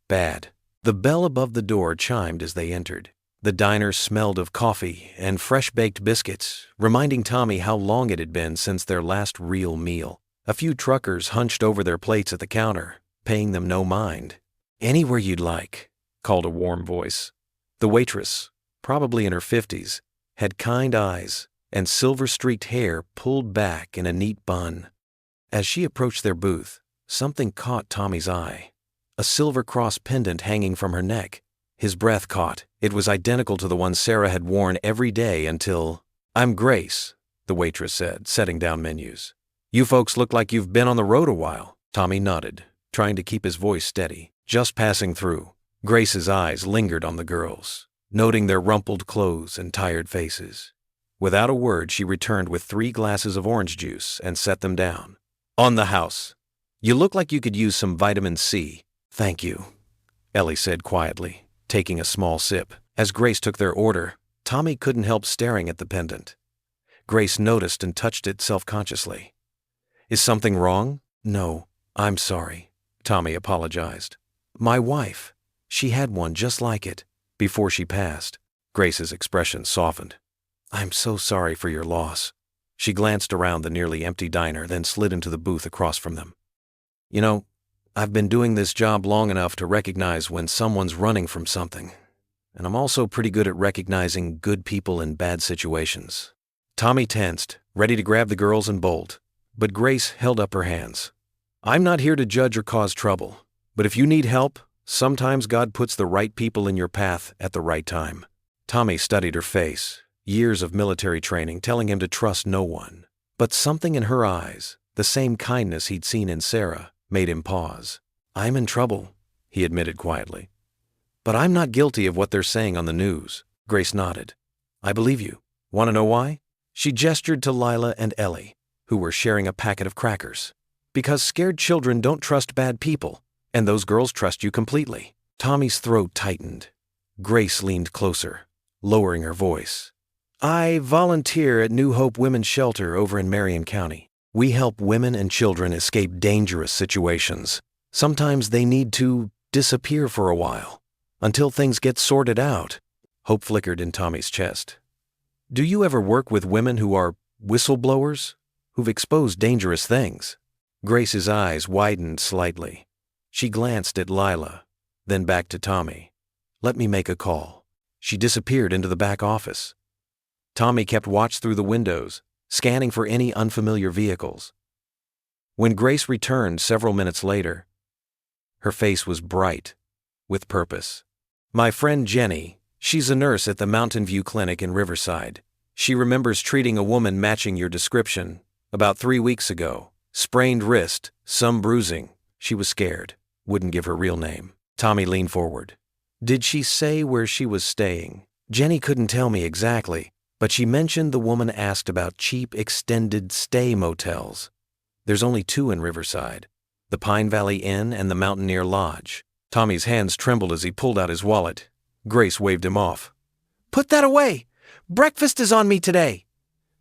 Bad." The bell above the door chimed as they entered. The diner smelled of coffee and fresh-baked biscuits, reminding Tommy how long it had been since their last real meal. A few truckers hunched over their plates at the counter, paying them no mind. "Anywhere you'd like," called a warm voice. The waitress, probably in her 50s, had kind eyes and silver-streaked hair pulled back in a neat bun. As she approached their booth, something caught Tommy's eye. A silver cross pendant hanging from her neck. His breath caught. It was identical to the one Sarah had worn every day until... "I'm Grace," the waitress said, setting down menus. "You folks look like you've been on the road a while." Tommy nodded, trying to keep his voice steady. "Just passing through." Grace's eyes lingered on the girls, noting their rumpled clothes and tired faces. Without a word, she returned with 3 glasses of orange juice and set them down. "On the house. You look like you could use some vitamin C." "Thank you," Ellie said quietly, taking a small sip. As Grace took their order, Tommy couldn't help staring at the pendant. Grace noticed and touched it self-consciously. "Is something wrong?" "No, I'm sorry," Tommy apologized. "My wife, she had one just like it before she passed." Grace's expression softened. "I'm so sorry for your loss." She glanced around the nearly empty diner, then slid into the booth across from them. "You know, I've been doing this job long enough to recognize when someone's running from something, and I'm also pretty good at recognizing good people in bad situations." Tommy tensed, ready to grab the girls and bolt, but Grace held up her hands. "I'm not here to judge or cause trouble, but if you need help, sometimes God puts the right people in your path at the right time." Tommy studied her face, years of military training telling him to trust no one. But something in her eyes, the same kindness he'd seen in Sarah, made him pause. "I'm in trouble," he admitted quietly. "But I'm not guilty of what they're saying on the news." Grace nodded. "I believe you. Want to know why?" She gestured to Lila and Ellie, who were sharing a packet of crackers. "Because scared children don't trust bad people, and those girls trust you completely." Tommy's throat tightened. Grace leaned closer, lowering her voice. "I volunteer at New Hope Women's Shelter over in Marion County. We help women and children escape dangerous situations. Sometimes they need to disappear for a while, until things get sorted out." Hope flickered in Tommy's chest. "Do you ever work with women who are whistleblowers, who've exposed dangerous things?" Grace's eyes widened slightly. She glanced at Lila, then back to Tommy. "Let me make a call." She disappeared into the back office. Tommy kept watch through the windows, scanning for any unfamiliar vehicles. When Grace returned several minutes later, her face was bright, with purpose. "My friend Jenny, she's a nurse at the Mountain View Clinic in Riverside. She remembers treating a woman matching your description about 3 weeks ago. Sprained wrist, some bruising. She was scared, wouldn't give her real name." Tommy leaned forward. "Did she say where she was staying?" "Jenny couldn't tell me exactly, but she mentioned the woman asked about cheap extended stay motels. There's only 2 in Riverside, the Pine Valley Inn and the Mountaineer Lodge." Tommy's hands trembled as he pulled out his wallet. Grace waved him off. "Put that away! Breakfast is on me today!"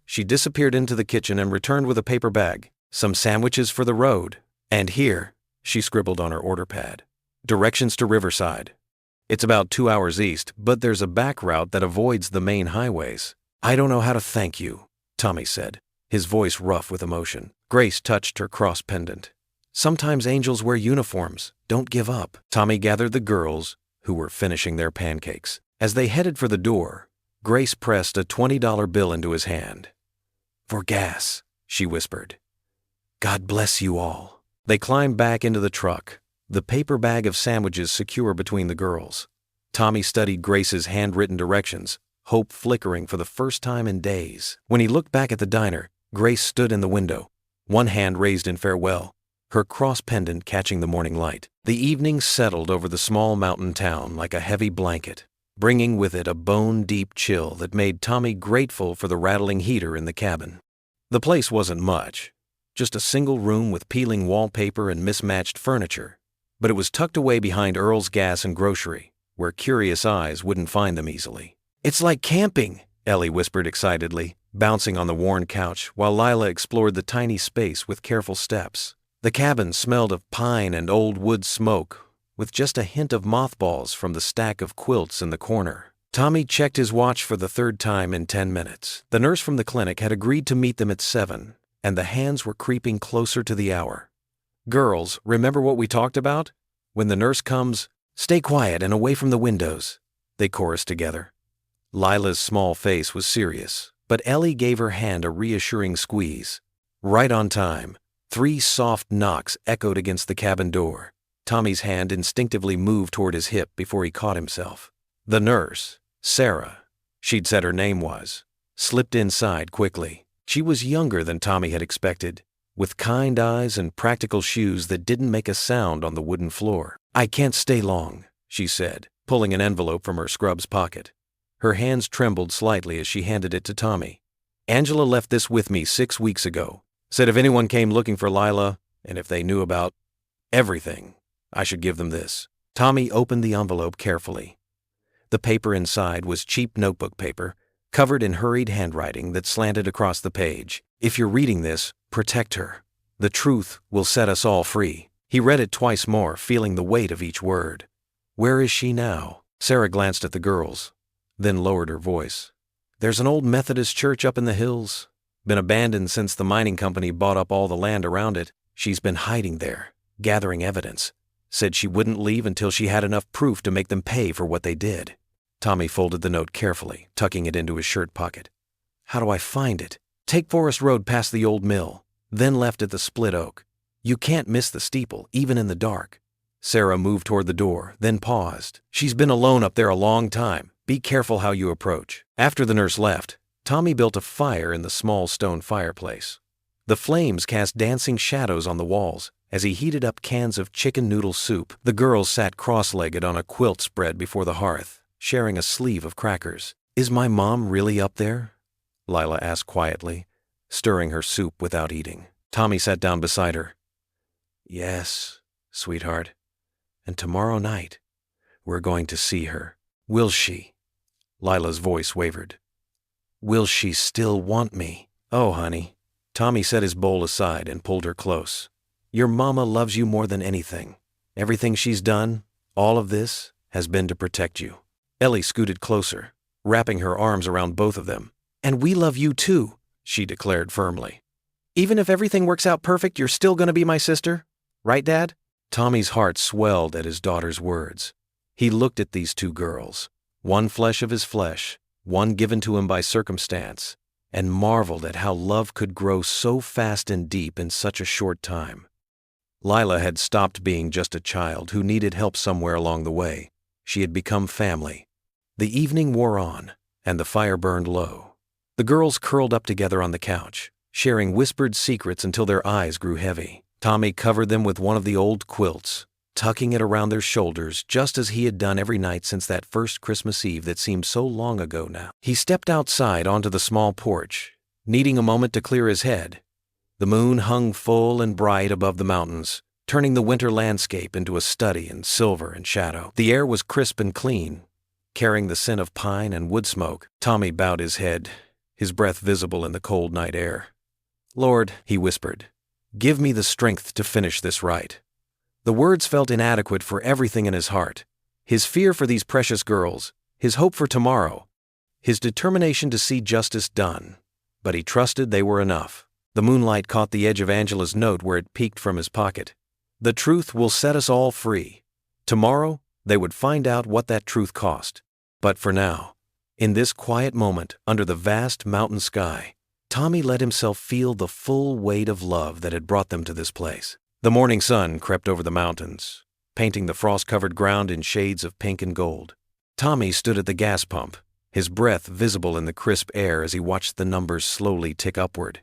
She disappeared into the kitchen and returned with a paper bag. "Some sandwiches for the road. And here," she scribbled on her order pad, "directions to Riverside. It's about 2 hours east, but there's a back route that avoids the main highways." "I don't know how to thank you," Tommy said, his voice rough with emotion. Grace touched her cross pendant. "Sometimes angels wear uniforms. Don't give up." Tommy gathered the girls, who were finishing their pancakes. As they headed for the door, Grace pressed a $20 bill into his hand. "For gas," she whispered. "God bless you all." They climbed back into the truck, the paper bag of sandwiches secure between the girls. Tommy studied Grace's handwritten directions, hope flickering for the first time in days. When he looked back at the diner, Grace stood in the window, one hand raised in farewell, her cross pendant catching the morning light. The evening settled over the small mountain town like a heavy blanket, bringing with it a bone-deep chill that made Tommy grateful for the rattling heater in the cabin. The place wasn't much, just a single room with peeling wallpaper and mismatched furniture, but it was tucked away behind Earl's Gas and Grocery, where curious eyes wouldn't find them easily. "It's like camping," Ellie whispered excitedly, bouncing on the worn couch while Lila explored the tiny space with careful steps. The cabin smelled of pine and old wood smoke, with just a hint of mothballs from the stack of quilts in the corner. Tommy checked his watch for the 3rd time in 10 minutes. The nurse from the clinic had agreed to meet them at 7, and the hands were creeping closer to the hour. "Girls, remember what we talked about? When the nurse comes, stay quiet and away from the windows," they chorused together. Lila's small face was serious, but Ellie gave her hand a reassuring squeeze. Right on time, 3 soft knocks echoed against the cabin door. Tommy's hand instinctively moved toward his hip before he caught himself. The nurse, Sarah, she'd said her name was, slipped inside quickly. She was younger than Tommy had expected, with kind eyes and practical shoes that didn't make a sound on the wooden floor. "I can't stay long," she said, pulling an envelope from her scrub's pocket. Her hands trembled slightly as she handed it to Tommy. "Angela left this with me 6 weeks ago. Said if anyone came looking for Lila, and if they knew about everything, I should give them this." Tommy opened the envelope carefully. The paper inside was cheap notebook paper, covered in hurried handwriting that slanted across the page. "If you're reading this, protect her. The truth will set us all free." He read it twice more, feeling the weight of each word. "Where is she now?" Sarah glanced at the girls, then lowered her voice. "There's an old Methodist church up in the hills. Been abandoned since the mining company bought up all the land around it. She's been hiding there, gathering evidence. Said she wouldn't leave until she had enough proof to make them pay for what they did." Tommy folded the note carefully, tucking it into his shirt pocket. "How do I find it?" "Take Forest Road past the old mill, then left at the Split Oak. You can't miss the steeple, even in the dark." Sarah moved toward the door, then paused. "She's been alone up there a long time. Be careful how you approach." After the nurse left, Tommy built a fire in the small stone fireplace. The flames cast dancing shadows on the walls as he heated up cans of chicken noodle soup. The girls sat cross-legged on a quilt spread before the hearth, sharing a sleeve of crackers. "Is my mom really up there?" Lila asked quietly, stirring her soup without eating. Tommy sat down beside her. "Yes, sweetheart. And tomorrow night, we're going to see her. Will she?" Lila's voice wavered. "Will she still want me?" "Oh, honey." Tommy set his bowl aside and pulled her close. "Your mama loves you more than anything. Everything she's done, all of this, has been to protect you." Ellie scooted closer, wrapping her arms around both of them. "And we love you too," she declared firmly. "Even if everything works out perfect, you're still going to be my sister? Right, Dad?" Tommy's heart swelled at his daughter's words. He looked at these two girls, one flesh of his flesh, one given to him by circumstance, and marveled at how love could grow so fast and deep in such a short time. Lila had stopped being just a child who needed help somewhere along the way. She had become family. The evening wore on, and the fire burned low. The girls curled up together on the couch, sharing whispered secrets until their eyes grew heavy. Tommy covered them with one of the old quilts, tucking it around their shoulders just as he had done every night since that first Christmas Eve that seemed so long ago now. He stepped outside onto the small porch, needing a moment to clear his head. The moon hung full and bright above the mountains, turning the winter landscape into a study in silver and shadow. The air was crisp and clean, carrying the scent of pine and wood smoke. Tommy bowed his head, his breath visible in the cold night air. "Lord," he whispered, "give me the strength to finish this right." The words felt inadequate for everything in his heart. His fear for these precious girls, his hope for tomorrow, his determination to see justice done. But he trusted they were enough. The moonlight caught the edge of Angela's note where it peeked from his pocket. "The truth will set us all free." Tomorrow, they would find out what that truth cost. But for now, in this quiet moment under the vast mountain sky, Tommy let himself feel the full weight of love that had brought them to this place. The morning sun crept over the mountains, painting the frost-covered ground in shades of pink and gold. Tommy stood at the gas pump, his breath visible in the crisp air as he watched the numbers slowly tick upward.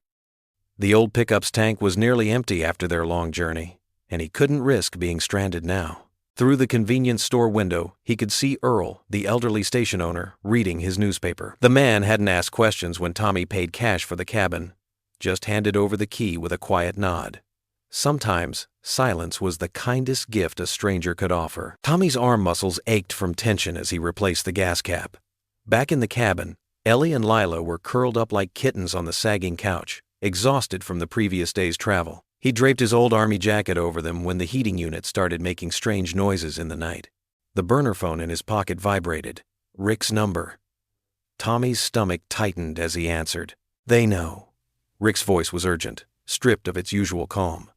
The old pickup's tank was nearly empty after their long journey, and he couldn't risk being stranded now. Through the convenience store window, he could see Earl, the elderly station owner, reading his newspaper. The man hadn't asked questions when Tommy paid cash for the cabin, just handed over the key with a quiet nod. Sometimes, silence was the kindest gift a stranger could offer. Tommy's arm muscles ached from tension as he replaced the gas cap. Back in the cabin, Ellie and Lila were curled up like kittens on the sagging couch, exhausted from the previous day's travel. He draped his old army jacket over them when the heating unit started making strange noises in the night. The burner phone in his pocket vibrated. Rick's number. Tommy's stomach tightened as he answered. "They know." Rick's voice was urgent, stripped of its usual calm.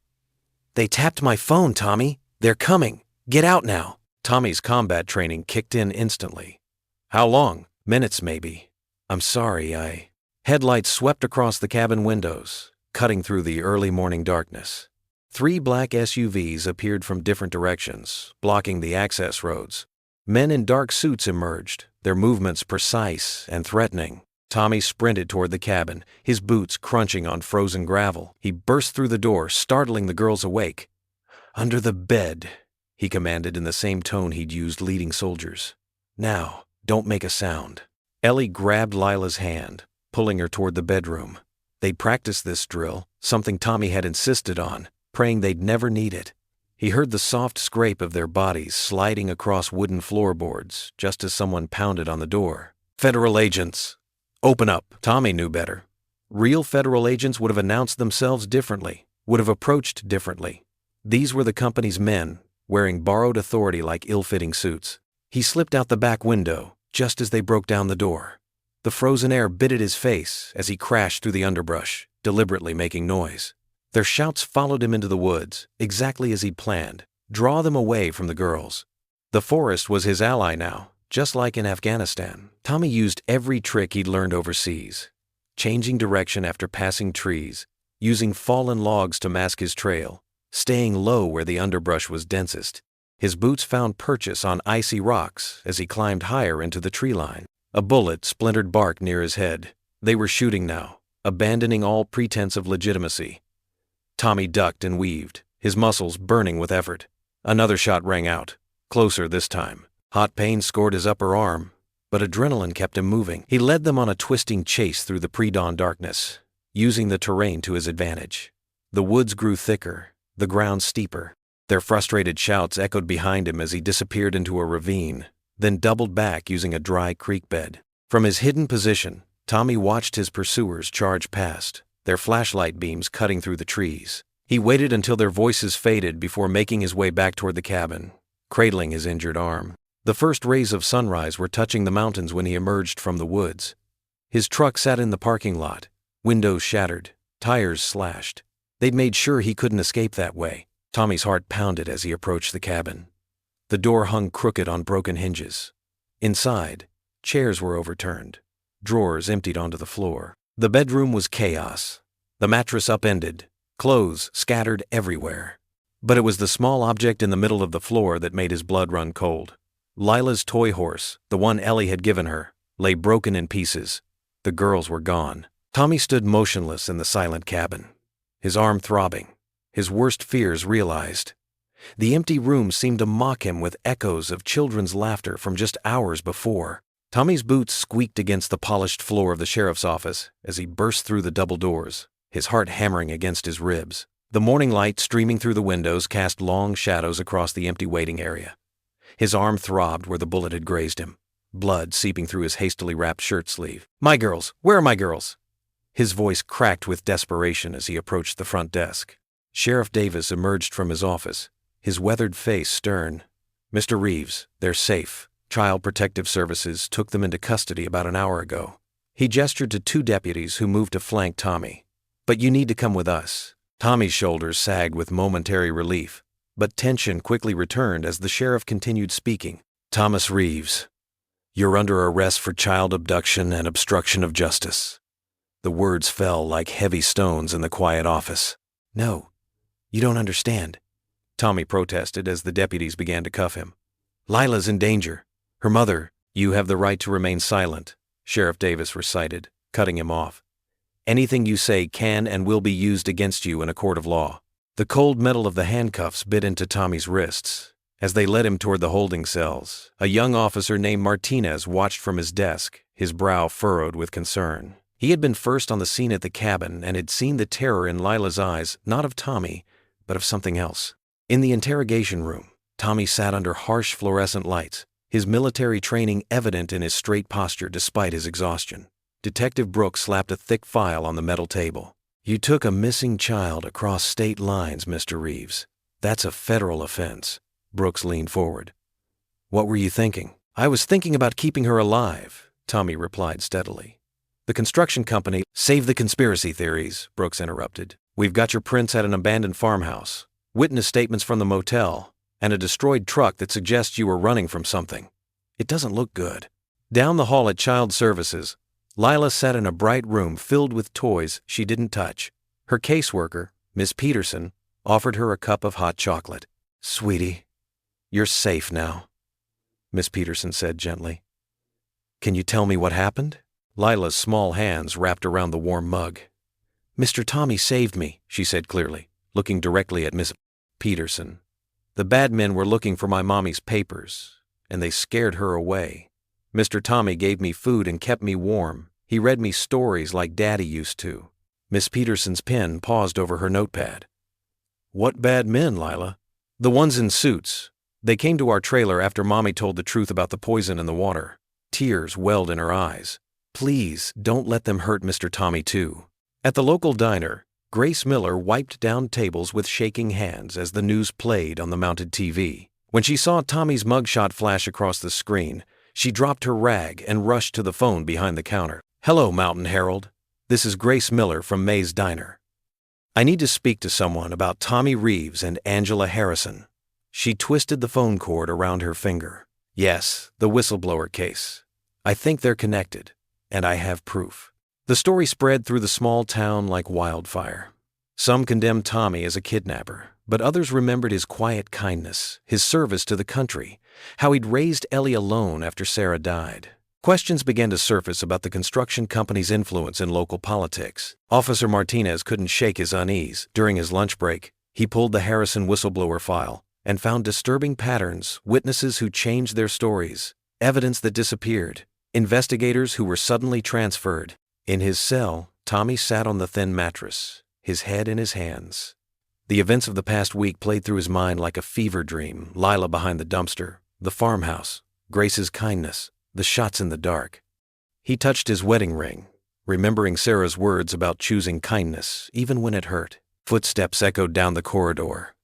"They tapped my phone, Tommy. They're coming. Get out now." Tommy's combat training kicked in instantly. "How long? Minutes, maybe." "I'm sorry, Headlights swept across the cabin windows, cutting through the early morning darkness. 3 black SUVs appeared from different directions, blocking the access roads. Men in dark suits emerged, their movements precise and threatening. Tommy sprinted toward the cabin, his boots crunching on frozen gravel. He burst through the door, startling the girls awake. "Under the bed," he commanded in the same tone he'd used leading soldiers. "Now, don't make a sound." Ellie grabbed Lila's hand, pulling her toward the bedroom. They'd practiced this drill, something Tommy had insisted on, praying they'd never need it. He heard the soft scrape of their bodies sliding across wooden floorboards just as someone pounded on the door. "Federal agents! Open up." Tommy knew better. Real federal agents would have announced themselves differently, would have approached differently. These were the company's men, wearing borrowed authority like ill-fitting suits. He slipped out the back window just as they broke down the door. The frozen air bit at his face as he crashed through the underbrush, deliberately making noise. Their shouts followed him into the woods, exactly as he'd planned, draw them away from the girls. The forest was his ally now, just like in Afghanistan. Tommy used every trick he'd learned overseas, changing direction after passing trees, using fallen logs to mask his trail, staying low where the underbrush was densest. His boots found purchase on icy rocks as he climbed higher into the tree line. A bullet splintered bark near his head. They were shooting now, abandoning all pretense of legitimacy. Tommy ducked and weaved, his muscles burning with effort. Another shot rang out, closer this time. Hot pain scored his upper arm, but adrenaline kept him moving. He led them on a twisting chase through the pre-dawn darkness, using the terrain to his advantage. The woods grew thicker, the ground steeper. Their frustrated shouts echoed behind him as he disappeared into a ravine, then doubled back using a dry creek bed. From his hidden position, Tommy watched his pursuers charge past, their flashlight beams cutting through the trees. He waited until their voices faded before making his way back toward the cabin, cradling his injured arm. The first rays of sunrise were touching the mountains when he emerged from the woods. His truck sat in the parking lot, windows shattered, tires slashed. They'd made sure he couldn't escape that way. Tommy's heart pounded as he approached the cabin. The door hung crooked on broken hinges. Inside, chairs were overturned, drawers emptied onto the floor. The bedroom was chaos, the mattress upended, clothes scattered everywhere. But it was the small object in the middle of the floor that made his blood run cold. Lila's toy horse, the one Ellie had given her, lay broken in pieces. The girls were gone. Tommy stood motionless in the silent cabin, his arm throbbing, his worst fears realized. The empty room seemed to mock him with echoes of children's laughter from just hours before. Tommy's boots squeaked against the polished floor of the sheriff's office as he burst through the double doors, his heart hammering against his ribs. The morning light streaming through the windows cast long shadows across the empty waiting area. His arm throbbed where the bullet had grazed him, blood seeping through his hastily wrapped shirt sleeve. "My girls! Where are my girls?" His voice cracked with desperation as he approached the front desk. Sheriff Davis emerged from his office, his weathered face stern. "Mr. Reeves, they're safe. Child Protective Services took them into custody about an hour ago." He gestured to two deputies who moved to flank Tommy. "But you need to come with us." Tommy's shoulders sagged with momentary relief, but tension quickly returned as the sheriff continued speaking. "Thomas Reeves, you're under arrest for child abduction and obstruction of justice." The words fell like heavy stones in the quiet office. "No, you don't understand," Tommy protested as the deputies began to cuff him. "Lila's in danger. Her mother—" "You have the right to remain silent," Sheriff Davis recited, cutting him off. "Anything you say can and will be used against you in a court of law." The cold metal of the handcuffs bit into Tommy's wrists. As they led him toward the holding cells, a young officer named Martinez watched from his desk, his brow furrowed with concern. He had been first on the scene at the cabin and had seen the terror in Lila's eyes, not of Tommy, but of something else. In the interrogation room, Tommy sat under harsh fluorescent lights, his military training evident in his straight posture despite his exhaustion. Detective Brooks slapped a thick file on the metal table. "You took a missing child across state lines, Mr. Reeves. That's a federal offense." Brooks leaned forward. "What were you thinking?" "I was thinking about keeping her alive," Tommy replied steadily. "The construction company—" "Save the conspiracy theories," Brooks interrupted. "We've got your prints at an abandoned farmhouse, witness statements from the motel, and a destroyed truck that suggests you were running from something. It doesn't look good." Down the hall at Child Services, Lila sat in a bright room filled with toys she didn't touch. Her caseworker, Miss Peterson, offered her a cup of hot chocolate. "Sweetie, you're safe now," Miss Peterson said gently. "Can you tell me what happened?" Lila's small hands wrapped around the warm mug. "Mr. Tommy saved me," she said clearly, looking directly at Miss Peterson. "The bad men were looking for my mommy's papers, and they scared her away. Mr. Tommy gave me food and kept me warm. He read me stories like Daddy used to." Miss Peterson's pen paused over her notepad. "What bad men, Lila?" "The ones in suits. They came to our trailer after Mommy told the truth about the poison in the water." Tears welled in her eyes. "Please, don't let them hurt Mr. Tommy too." At the local diner, Grace Miller wiped down tables with shaking hands as the news played on the mounted TV. When she saw Tommy's mugshot flash across the screen, she dropped her rag and rushed to the phone behind the counter. "Hello, Mountain Herald. This is Grace Miller from May's Diner. I need to speak to someone about Tommy Reeves and Angela Harrison." She twisted the phone cord around her finger. "Yes, the whistleblower case. I think they're connected, and I have proof." The story spread through the small town like wildfire. Some condemned Tommy as a kidnapper. But others remembered his quiet kindness, his service to the country, how he'd raised Ellie alone after Sarah died. Questions began to surface about the construction company's influence in local politics. Officer Martinez couldn't shake his unease. During his lunch break, he pulled the Harrison whistleblower file and found disturbing patterns, witnesses who changed their stories, evidence that disappeared, investigators who were suddenly transferred. In his cell, Tommy sat on the thin mattress, his head in his hands. The events of the past week played through his mind like a fever dream. Lila behind the dumpster, the farmhouse, Grace's kindness, the shots in the dark. He touched his wedding ring, remembering Sarah's words about choosing kindness, even when it hurt. Footsteps echoed down the corridor.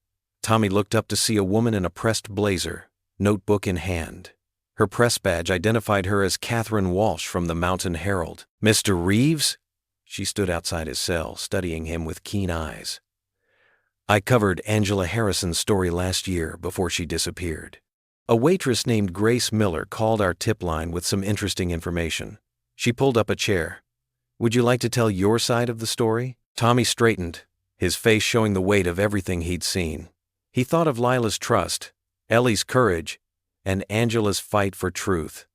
Tommy looked up to see a woman in a pressed blazer, notebook in hand. Her press badge identified her as Catherine Walsh from the Mountain Herald. "Mr. Reeves?" She stood outside his cell, studying him with keen eyes. "I covered Angela Harrison's story last year before she disappeared. A waitress named Grace Miller called our tip line with some interesting information." She pulled up a chair. "Would you like to tell your side of the story?" Tommy straightened, his face showing the weight of everything he'd seen. He thought of Lila's trust, Ellie's courage, and Angela's fight for truth.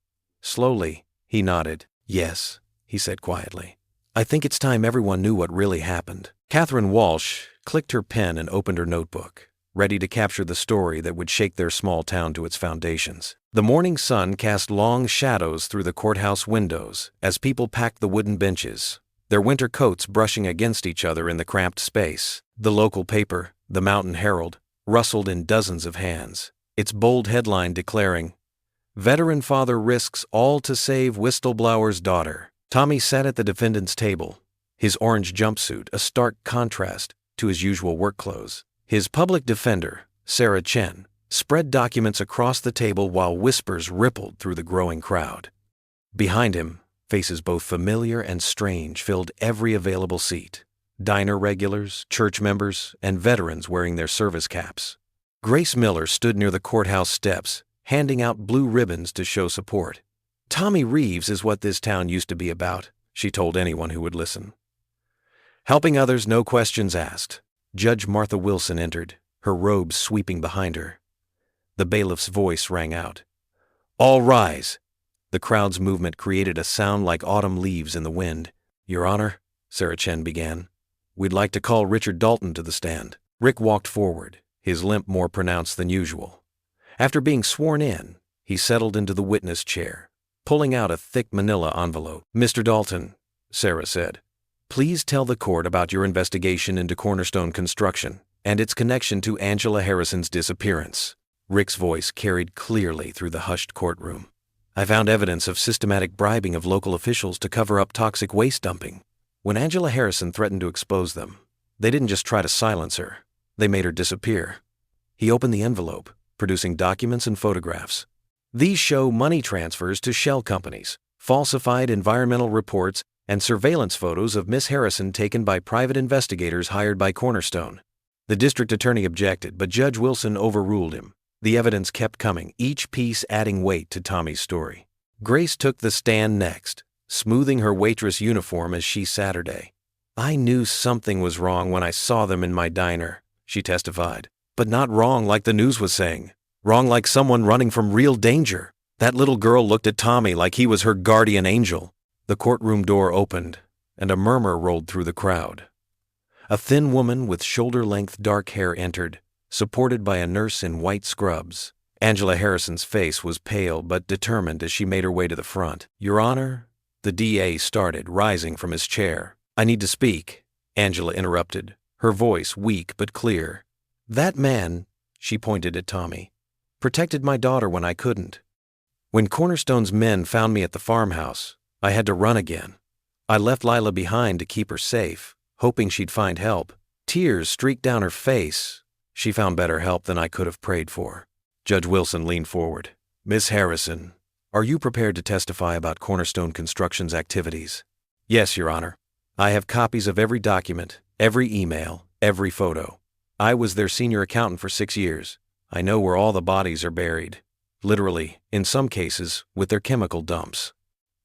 Slowly, he nodded. "Yes," he said quietly. "I think it's time everyone knew what really happened." Catherine Walsh clicked her pen and opened her notebook, ready to capture the story that would shake their small town to its foundations. The morning sun cast long shadows through the courthouse windows as people packed the wooden benches, their winter coats brushing against each other in the cramped space. The local paper, the Mountain Herald, rustled in dozens of hands, its bold headline declaring, "Veteran father risks all to save whistleblower's daughter." Tommy sat at the defendant's table, his orange jumpsuit a stark contrast to his usual work clothes. His public defender, Sarah Chen, spread documents across the table while whispers rippled through the growing crowd. Behind him, faces both familiar and strange filled every available seat. Diner regulars, church members, and veterans wearing their service caps. Grace Miller stood near the courthouse steps, handing out blue ribbons to show support. "Tommy Reeves is what this town used to be about," she told anyone who would listen. Helping others, no questions asked. Judge Martha Wilson entered, her robes sweeping behind her. The bailiff's voice rang out. "All rise." The crowd's movement created a sound like autumn leaves in the wind. "Your Honor," Sarah Chen began, "we'd like to call Richard Dalton to the stand." Rick walked forward, his limp more pronounced than usual. After being sworn in, he settled into the witness chair, pulling out a thick manila envelope. "Mr. Dalton," Sarah said, "please tell the court about your investigation into Cornerstone Construction and its connection to Angela Harrison's disappearance." Rick's voice carried clearly through the hushed courtroom. "I found evidence of systematic bribing of local officials to cover up toxic waste dumping. When Angela Harrison threatened to expose them, they didn't just try to silence her, they made her disappear." He opened the envelope, producing documents and photographs. These show money transfers to shell companies, falsified environmental reports, and surveillance photos of Miss Harrison taken by private investigators hired by Cornerstone. The district attorney objected, but Judge Wilson overruled him. The evidence kept coming, each piece adding weight to Tommy's story. Grace took the stand next, smoothing her waitress uniform as she Saturday. "I knew something was wrong when I saw them in my diner," she testified. "But not wrong like the news was saying. Wrong like someone running from real danger. That little girl looked at Tommy like he was her guardian angel." The courtroom door opened, and a murmur rolled through the crowd. A thin woman with shoulder-length dark hair entered, supported by a nurse in white scrubs. Angela Harrison's face was pale but determined as she made her way to the front. "Your Honor," the DA started, rising from his chair. "I need to speak," Angela interrupted, her voice weak but clear. "That man," she pointed at Tommy, "protected my daughter when I couldn't. When Cornerstone's men found me at the farmhouse, I had to run again. I left Lila behind to keep her safe, hoping she'd find help. Tears streaked down her face. She found better help than I could have prayed for." Judge Wilson leaned forward. "Miss Harrison, are you prepared to testify about Cornerstone Construction's activities?" "Yes, Your Honor. I have copies of every document, every email, every photo. I was their senior accountant for 6 years. I know where all the bodies are buried. Literally, in some cases, with their chemical dumps."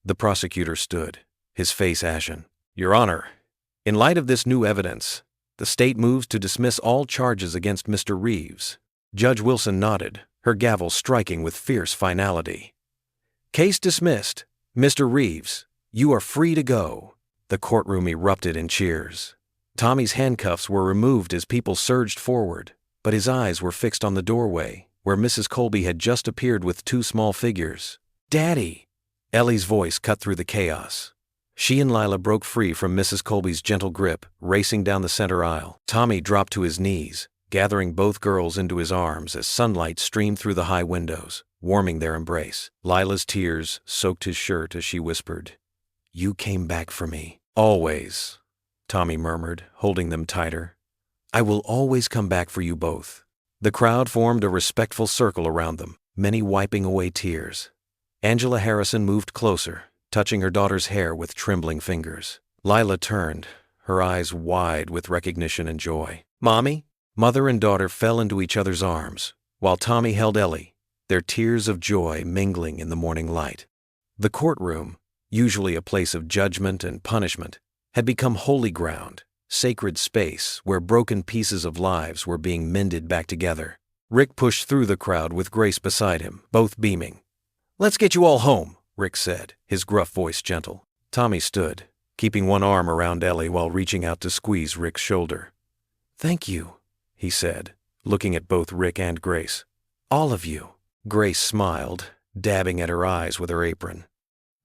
The prosecutor stood, his face ashen. "Your Honor, in light of this new evidence, the state moves to dismiss all charges against Mr. Reeves. Judge Wilson nodded, her gavel striking with fierce finality. Case dismissed. Mr. Reeves, you are free to go. The courtroom erupted in cheers. Tommy's handcuffs were removed as people surged forward, but his eyes were fixed on the doorway, where Mrs. Colby had just appeared with two small figures. Daddy! Ellie's voice cut through the chaos. She and Lila broke free from Mrs. Colby's gentle grip, racing down the center aisle. Tommy dropped to his knees, gathering both girls into his arms as sunlight streamed through the high windows, warming their embrace. Lila's tears soaked his shirt as she whispered, "You came back for me." "Always," Tommy murmured, holding them tighter. "I will always come back for you both." The crowd formed a respectful circle around them, many wiping away tears. Angela Harrison moved closer, touching her daughter's hair with trembling fingers. Lila turned, her eyes wide with recognition and joy. "Mommy?" Mother and daughter fell into each other's arms, while Tommy held Ellie, their tears of joy mingling in the morning light. The courtroom, usually a place of judgment and punishment, had become holy ground, sacred space where broken pieces of lives were being mended back together. Rick pushed through the crowd with Grace beside him, both beaming. "Let's get you all home," Rick said, his gruff voice gentle. Tommy stood, keeping one arm around Ellie while reaching out to squeeze Rick's shoulder. "Thank you," he said, looking at both Rick and Grace. "All of you." Grace smiled, dabbing at her eyes with her apron.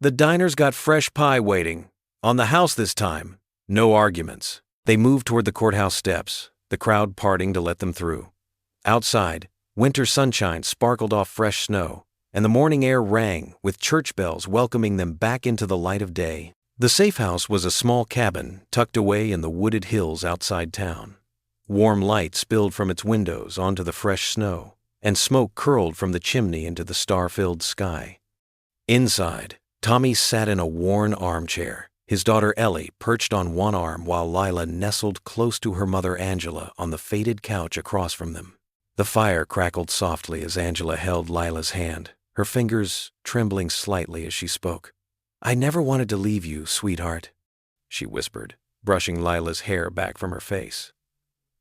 "The diner's got fresh pie waiting. On the house this time. No arguments." They moved toward the courthouse steps, the crowd parting to let them through. Outside, winter sunshine sparkled off fresh snow, and the morning air rang with church bells welcoming them back into the light of day. The safe house was a small cabin tucked away in the wooded hills outside town. Warm light spilled from its windows onto the fresh snow, and smoke curled from the chimney into the star-filled sky. Inside, Tommy sat in a worn armchair, his daughter Ellie perched on one arm while Lila nestled close to her mother Angela on the faded couch across from them. The fire crackled softly as Angela held Lila's hand, her fingers trembling slightly as she spoke. "I never wanted to leave you, sweetheart," she whispered, brushing Lila's hair back from her face.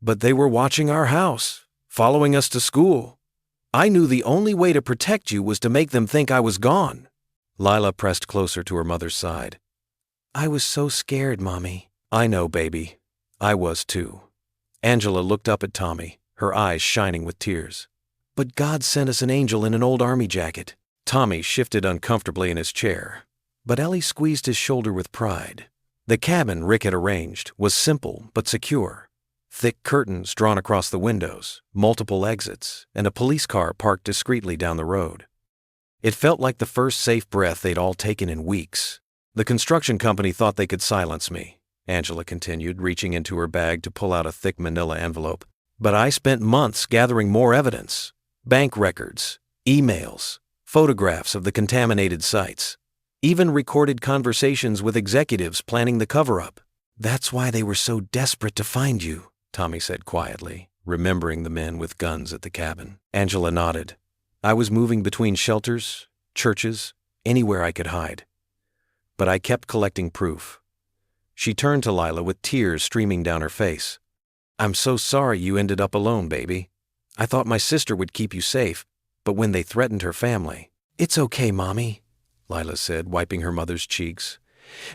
"But they were watching our house, following us to school. I knew the only way to protect you was to make them think I was gone." Lila pressed closer to her mother's side. "I was so scared, Mommy." "I know, baby. I was too." Angela looked up at Tommy, her eyes shining with tears. "But God sent us an angel in an old army jacket." Tommy shifted uncomfortably in his chair, but Ellie squeezed his shoulder with pride. The cabin Rick had arranged was simple but secure. Thick curtains drawn across the windows, multiple exits, and a police car parked discreetly down the road. It felt like the first safe breath they'd all taken in weeks. "The construction company thought they could silence me," Angela continued, reaching into her bag to pull out a thick manila envelope. "But I spent months gathering more evidence. Bank records, emails, photographs of the contaminated sites, even recorded conversations with executives planning the cover-up." "That's why they were so desperate to find you," Tommy said quietly, remembering the men with guns at the cabin. Angela nodded. "I was moving between shelters, churches, anywhere I could hide. But I kept collecting proof." She turned to Lila with tears streaming down her face. "I'm so sorry you ended up alone, baby. I thought my sister would keep you safe, but when they threatened her family—" "It's okay, Mommy," Lila said, wiping her mother's cheeks.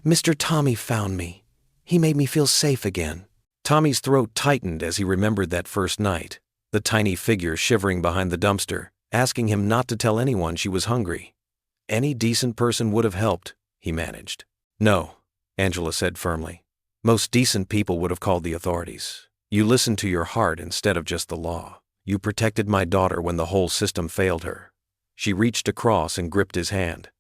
"Mr. Tommy found me. He made me feel safe again." Tommy's throat tightened as he remembered that first night, the tiny figure shivering behind the dumpster, asking him not to tell anyone she was hungry. Any decent person would have helped, he managed. "No," Angela said firmly. "Most decent people would have called the authorities. You listened to your heart instead of just the law. You protected my daughter when the whole system failed her." She reached across and gripped his hand.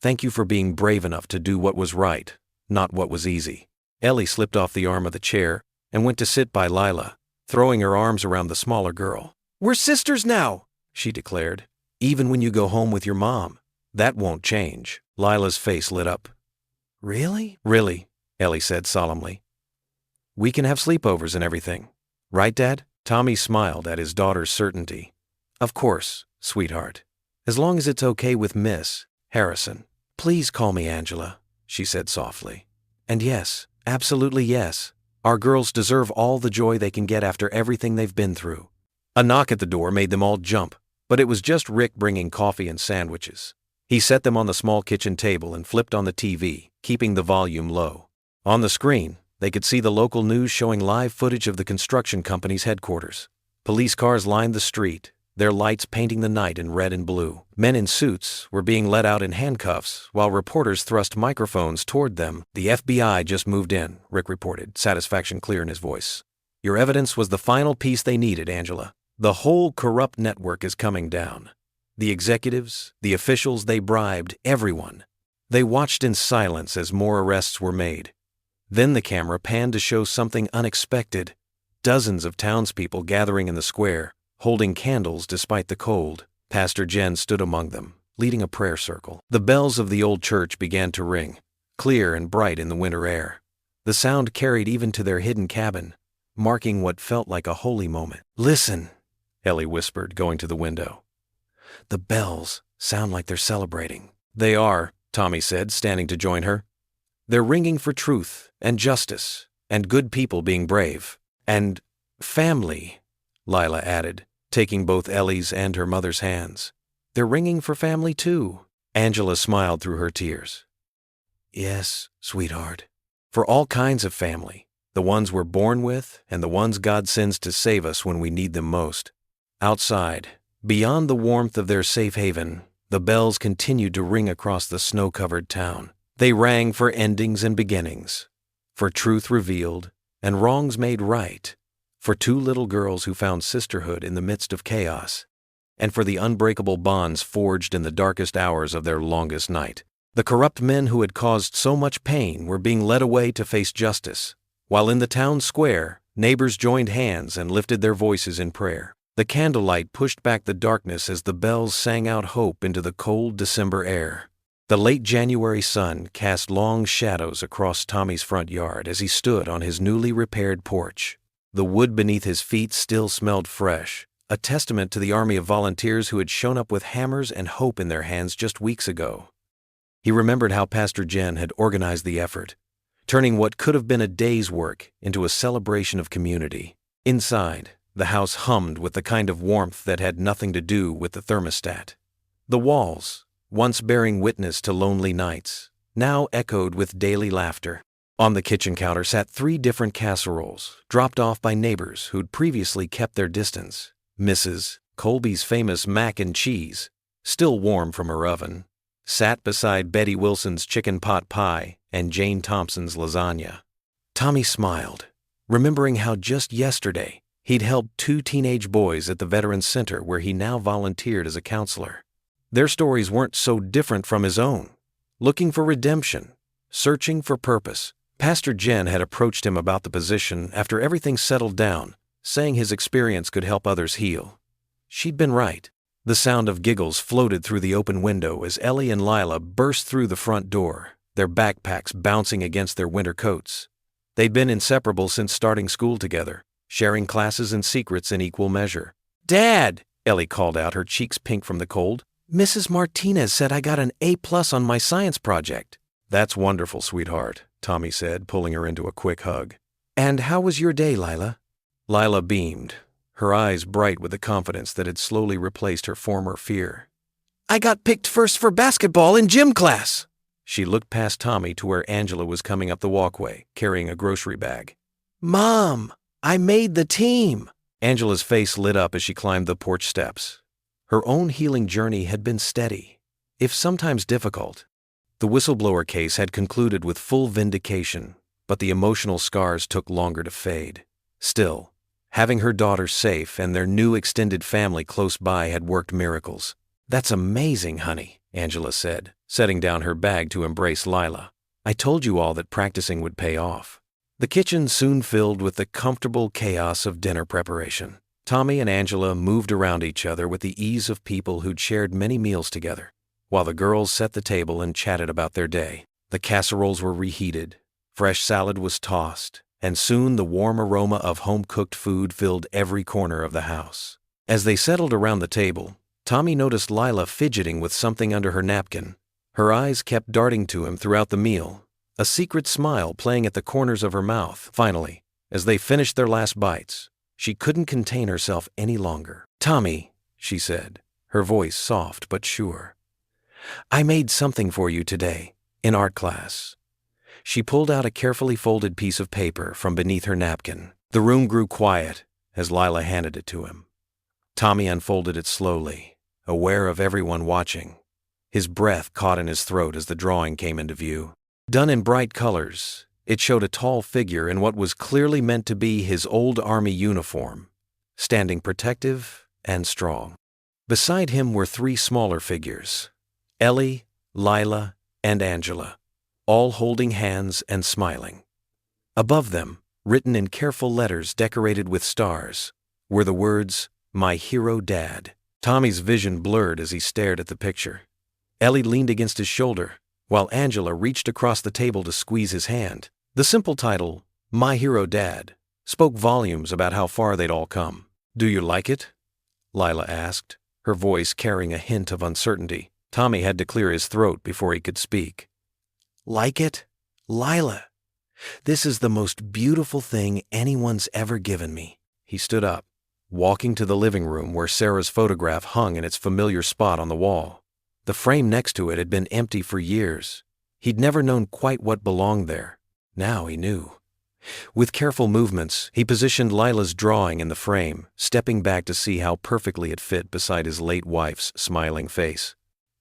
"Thank you for being brave enough to do what was right, not what was easy." Ellie slipped off the arm of the chair and went to sit by Lila, throwing her arms around the smaller girl. "We're sisters now," she declared. "Even when you go home with your mom. That won't change." Lila's face lit up. "Really?" "Really," Ellie said solemnly. "We can have sleepovers and everything. Right, Dad?" Tommy smiled at his daughter's certainty. "Of course, sweetheart. As long as it's okay with Miss Harrison." "Please call me Angela," she said softly. "And yes, absolutely yes. Our girls deserve all the joy they can get after everything they've been through." A knock at the door made them all jump, but it was just Rick bringing coffee and sandwiches. He set them on the small kitchen table and flipped on the TV, keeping the volume low. On the screen, they could see the local news showing live footage of the construction company's headquarters. Police cars lined the street, their lights painting the night in red and blue. Men in suits were being let out in handcuffs, while reporters thrust microphones toward them. "The FBI just moved in," Rick reported, satisfaction clear in his voice. "Your evidence was the final piece they needed, Angela. The whole corrupt network is coming down. The executives, the officials they bribed, everyone." They watched in silence as more arrests were made. Then the camera panned to show something unexpected. Dozens of townspeople gathering in the square, holding candles despite the cold. Pastor Jen stood among them, leading a prayer circle. The bells of the old church began to ring, clear and bright in the winter air. The sound carried even to their hidden cabin, marking what felt like a holy moment. "Listen," Ellie whispered, going to the window. "The bells sound like they're celebrating." "They are," Tommy said, standing to join her. "They're ringing for truth and justice and good people being brave. And family," Lila added, taking both Ellie's and her mother's hands. "They're ringing for family too." Angela smiled through her tears. "Yes, sweetheart. For all kinds of family, the ones we're born with and the ones God sends to save us when we need them most." Outside, beyond the warmth of their safe haven, the bells continued to ring across the snow-covered town. They rang for endings and beginnings, for truth revealed and wrongs made right, for two little girls who found sisterhood in the midst of chaos, and for the unbreakable bonds forged in the darkest hours of their longest night. The corrupt men who had caused so much pain were being led away to face justice, while in the town square, neighbors joined hands and lifted their voices in prayer. The candlelight pushed back the darkness as the bells sang out hope into the cold December air. The late January sun cast long shadows across Tommy's front yard as he stood on his newly repaired porch. The wood beneath his feet still smelled fresh, a testament to the army of volunteers who had shown up with hammers and hope in their hands just weeks ago. He remembered how Pastor Jen had organized the effort, turning what could have been a day's work into a celebration of community. Inside, the house hummed with the kind of warmth that had nothing to do with the thermostat. The walls, once bearing witness to lonely nights, now echoed with daily laughter. On the kitchen counter sat 3 different casseroles, dropped off by neighbors who'd previously kept their distance. Mrs. Colby's famous mac and cheese, still warm from her oven, sat beside Betty Wilson's chicken pot pie and Jane Thompson's lasagna. Tommy smiled, remembering how just yesterday he'd helped 2 teenage boys at the Veterans Center where he now volunteered as a counselor. Their stories weren't so different from his own. Looking for redemption, searching for purpose. Pastor Jen had approached him about the position after everything settled down, saying his experience could help others heal. She'd been right. The sound of giggles floated through the open window as Ellie and Lila burst through the front door, their backpacks bouncing against their winter coats. They'd been inseparable since starting school together, sharing classes and secrets in equal measure. "Dad," Ellie called out, her cheeks pink from the cold, "Mrs. Martinez said I got an A+ on my science project." "That's wonderful, sweetheart," Tommy said, pulling her into a quick hug. "And how was your day, Lila?" Lila beamed, her eyes bright with the confidence that had slowly replaced her former fear. "I got picked first for basketball in gym class." She looked past Tommy to where Angela was coming up the walkway, carrying a grocery bag. "Mom, I made the team." Angela's face lit up as she climbed the porch steps. Her own healing journey had been steady, if sometimes difficult. The whistleblower case had concluded with full vindication, but the emotional scars took longer to fade. Still, having her daughter safe and their new extended family close by had worked miracles. "That's amazing, honey," Angela said, setting down her bag to embrace Lila. "I told you all that practicing would pay off." The kitchen soon filled with the comfortable chaos of dinner preparation. Tommy and Angela moved around each other with the ease of people who'd shared many meals together, while the girls set the table and chatted about their day. The casseroles were reheated, fresh salad was tossed, and soon the warm aroma of home-cooked food filled every corner of the house. As they settled around the table, Tommy noticed Lila fidgeting with something under her napkin. Her eyes kept darting to him throughout the meal, a secret smile playing at the corners of her mouth. Finally, As they finished their last bites, she couldn't contain herself any longer. "Tommy," she said, her voice soft but sure, "I made something for you today, in art class." She pulled out a carefully folded piece of paper from beneath her napkin. The room grew quiet as Lila handed it to him. Tommy unfolded it slowly, aware of everyone watching. His breath caught in his throat as the drawing came into view. Done in bright colors, it showed a tall figure in what was clearly meant to be his old army uniform, standing protective and strong. Beside him were three smaller figures, Ellie, Lila, and Angela, all holding hands and smiling. Above them, written in careful letters decorated with stars, were the words, "My hero dad." Tommy's vision blurred as he stared at the picture. Ellie leaned against his shoulder, while Angela reached across the table to squeeze his hand. The simple title, "My Hero Dad," spoke volumes about how far they'd all come. "Do you like it?" Lila asked, her voice carrying a hint of uncertainty. Tommy had to clear his throat before he could speak. "Like it? Lila, this is the most beautiful thing anyone's ever given me." He stood up, walking to the living room where Sarah's photograph hung in its familiar spot on the wall. The frame next to it had been empty for years. He'd never known quite what belonged there. Now he knew. With careful movements, he positioned Lila's drawing in the frame, stepping back to see how perfectly it fit beside his late wife's smiling face.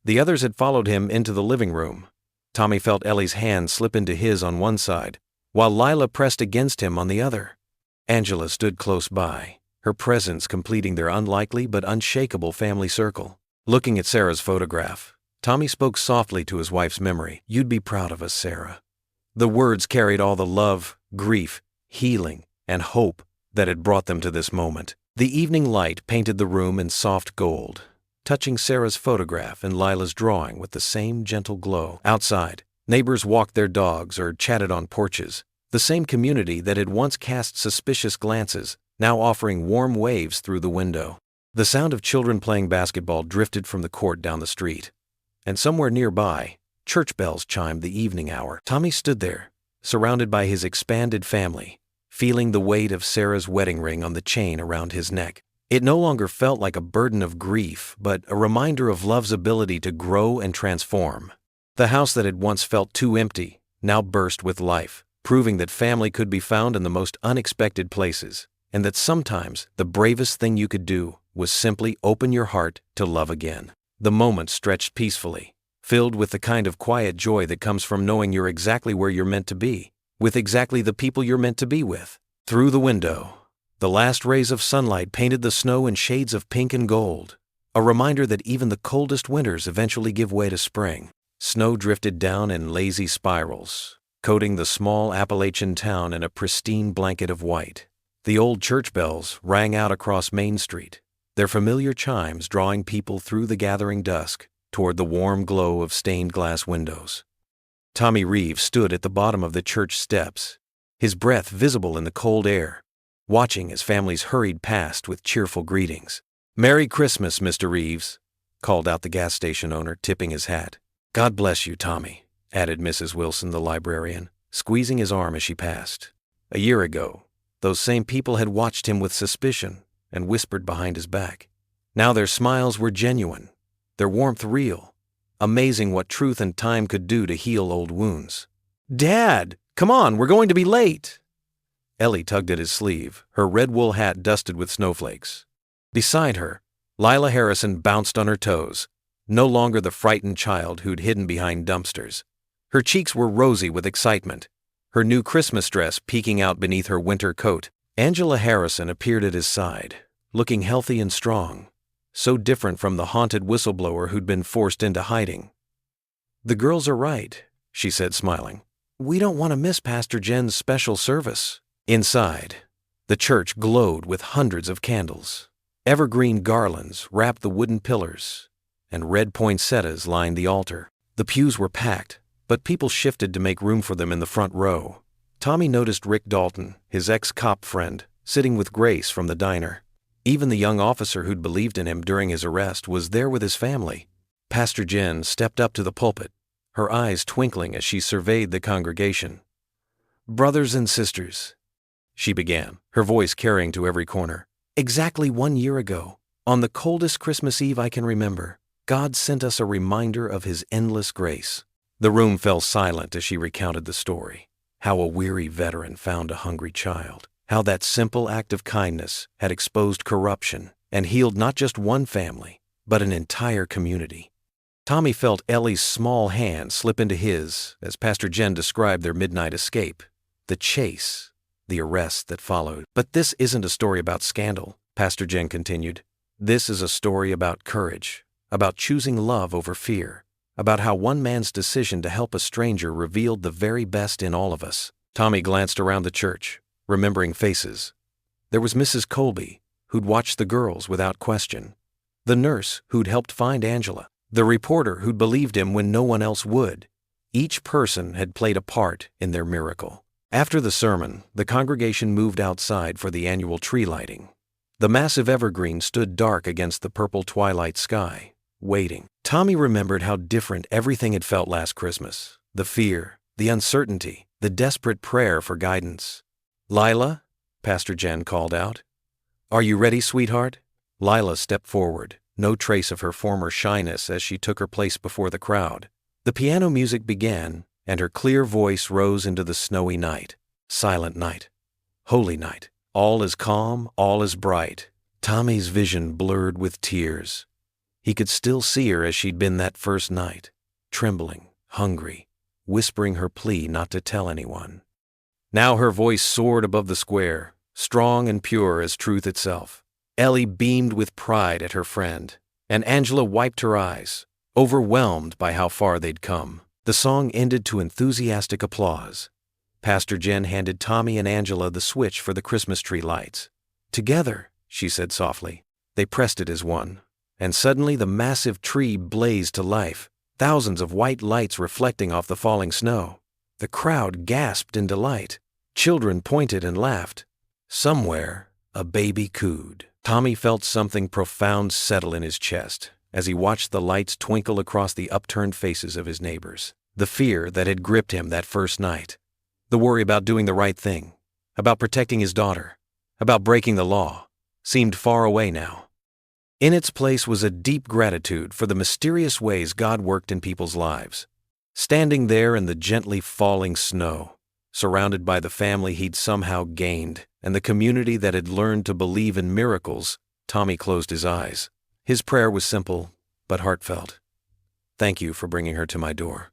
The others had followed him into the living room. Tommy felt Ellie's hand slip into his on one side, while Lila pressed against him on the other. Angela stood close by, her presence completing their unlikely but unshakable family circle. Looking at Sarah's photograph, Tommy spoke softly to his wife's memory. "You'd be proud of us, Sarah." The words carried all the love, grief, healing, and hope that had brought them to this moment. The evening light painted the room in soft gold, touching Sarah's photograph and Lila's drawing with the same gentle glow. Outside, neighbors walked their dogs or chatted on porches, the same community that had once cast suspicious glances, now offering warm waves through the window. The sound of children playing basketball drifted from the court down the street, and somewhere nearby, church bells chimed the evening hour. Tommy stood there, surrounded by his expanded family, feeling the weight of Sarah's wedding ring on the chain around his neck. It no longer felt like a burden of grief, but a reminder of love's ability to grow and transform. The house that had once felt too empty now burst with life, proving that family could be found in the most unexpected places, and that sometimes the bravest thing you could do was simply open your heart to love again. The moment stretched peacefully, filled with the kind of quiet joy that comes from knowing you're exactly where you're meant to be, with exactly the people you're meant to be with. Through the window, the last rays of sunlight painted the snow in shades of pink and gold, a reminder that even the coldest winters eventually give way to spring. Snow drifted down in lazy spirals, coating the small Appalachian town in a pristine blanket of white. The old church bells rang out across Main Street, their familiar chimes drawing people through the gathering dusk toward the warm glow of stained glass windows. Tommy Reeves stood at the bottom of the church steps, his breath visible in the cold air, watching as families hurried past with cheerful greetings. "Merry Christmas, Mr. Reeves," called out the gas station owner, tipping his hat. "God bless you, Tommy," added Mrs. Wilson, the librarian, squeezing his arm as she passed. A year ago, those same people had watched him with suspicion and whispered behind his back. Now their smiles were genuine, their warmth real, amazing what truth and time could do to heal old wounds. "Dad, come on, we're going to be late." Ellie tugged at his sleeve, her red wool hat dusted with snowflakes. Beside her, Lila Harrison bounced on her toes, no longer the frightened child who'd hidden behind dumpsters. Her cheeks were rosy with excitement, her new Christmas dress peeking out beneath her winter coat. Angela Harrison appeared at his side, looking healthy and strong, so different from the haunted whistleblower who'd been forced into hiding. "The girls are right," she said, smiling. "We don't want to miss Pastor Jen's special service." Inside, the church glowed with hundreds of candles. Evergreen garlands wrapped the wooden pillars, and red poinsettias lined the altar. The pews were packed, but people shifted to make room for them in the front row. Tommy noticed Rick Dalton, his ex-cop friend, sitting with Grace from the diner. Even the young officer who'd believed in him during his arrest was there with his family. Pastor Jen stepped up to the pulpit, her eyes twinkling as she surveyed the congregation. "Brothers and sisters," she began, her voice carrying to every corner. Exactly 1 year ago, on the coldest Christmas Eve I can remember, God sent us a reminder of His endless grace. The room fell silent as she recounted the story. How a weary veteran found a hungry child. How that simple act of kindness had exposed corruption and healed not just one family, but an entire community. Tommy felt Ellie's small hand slip into his as Pastor Jen described their midnight escape, the chase, the arrest that followed. But this isn't a story about scandal, Pastor Jen continued. This is a story about courage, about choosing love over fear, about how one man's decision to help a stranger revealed the very best in all of us. Tommy glanced around the church, remembering faces. There was Mrs. Colby, who'd watched the girls without question, the nurse who'd helped find Angela, the reporter who'd believed him when no one else would. Each person had played a part in their miracle. After the sermon, the congregation moved outside for the annual tree lighting. The massive evergreen stood dark against the purple twilight sky, waiting. Tommy remembered how different everything had felt last Christmas. The fear, the uncertainty, the desperate prayer for guidance. "Lila," Pastor Jen called out. "Are you ready, sweetheart?" Lila stepped forward, no trace of her former shyness as she took her place before the crowd. The piano music began, and her clear voice rose into the snowy night. Silent night. Holy night. All is calm, all is bright. Tommy's vision blurred with tears. He could still see her as she'd been that first night, trembling, hungry, whispering her plea not to tell anyone. Now her voice soared above the square, strong and pure as truth itself. Ellie beamed with pride at her friend, and Angela wiped her eyes, overwhelmed by how far they'd come. The song ended to enthusiastic applause. Pastor Jen handed Tommy and Angela the switch for the Christmas tree lights. "Together," she said softly. They pressed it as one, and suddenly the massive tree blazed to life, thousands of white lights reflecting off the falling snow. The crowd gasped in delight. Children pointed and laughed. Somewhere, a baby cooed. Tommy felt something profound settle in his chest as he watched the lights twinkle across the upturned faces of his neighbors. The fear that had gripped him that first night, the worry about doing the right thing, about protecting his daughter, about breaking the law, seemed far away now. In its place was a deep gratitude for the mysterious ways God worked in people's lives. Standing there in the gently falling snow, surrounded by the family he'd somehow gained and the community that had learned to believe in miracles, Tommy closed his eyes. His prayer was simple, but heartfelt. "Thank you for bringing her to my door."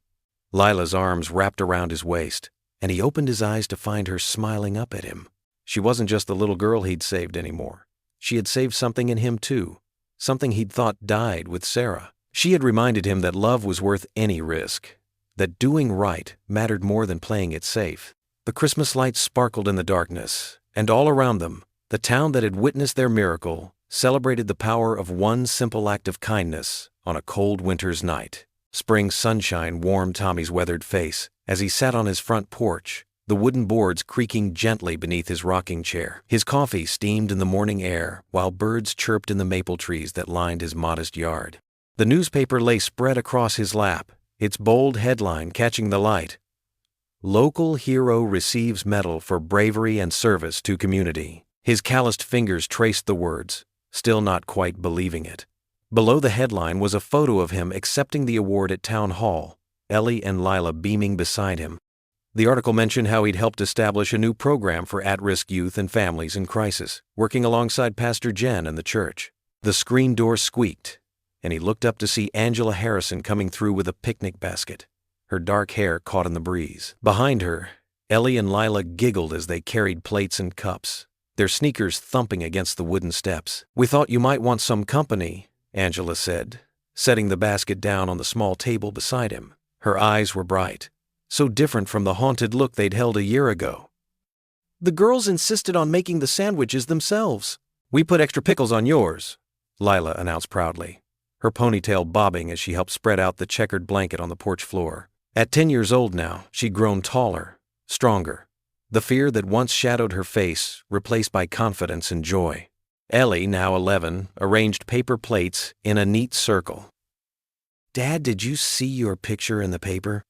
Lila's arms wrapped around his waist, and he opened his eyes to find her smiling up at him. She wasn't just the little girl he'd saved anymore. She had saved something in him too, something he'd thought died with Sarah. She had reminded him that love was worth any risk, that doing right mattered more than playing it safe. The Christmas lights sparkled in the darkness, and all around them, the town that had witnessed their miracle celebrated the power of one simple act of kindness on a cold winter's night. Spring sunshine warmed Tommy's weathered face as he sat on his front porch, the wooden boards creaking gently beneath his rocking chair. His coffee steamed in the morning air while birds chirped in the maple trees that lined his modest yard. The newspaper lay spread across his lap, its bold headline catching the light. "Local hero receives medal for bravery and service to community." His calloused fingers traced the words, still not quite believing it. Below the headline was a photo of him accepting the award at Town Hall, Ellie and Lila beaming beside him. The article mentioned how he'd helped establish a new program for at-risk youth and families in crisis, working alongside Pastor Jen and the church. The screen door squeaked, and he looked up to see Angela Harrison coming through with a picnic basket, her dark hair caught in the breeze. Behind her, Ellie and Lila giggled as they carried plates and cups, their sneakers thumping against the wooden steps. "We thought you might want some company," Angela said, setting the basket down on the small table beside him. Her eyes were bright, so different from the haunted look they'd held a year ago. "The girls insisted on making the sandwiches themselves." "We put extra pickles on yours," Lila announced proudly, her ponytail bobbing as she helped spread out the checkered blanket on the porch floor. At 10 years old now, she'd grown taller, stronger, the fear that once shadowed her face replaced by confidence and joy. Ellie, now 11, arranged paper plates in a neat circle. "Dad, did you see your picture in the paper?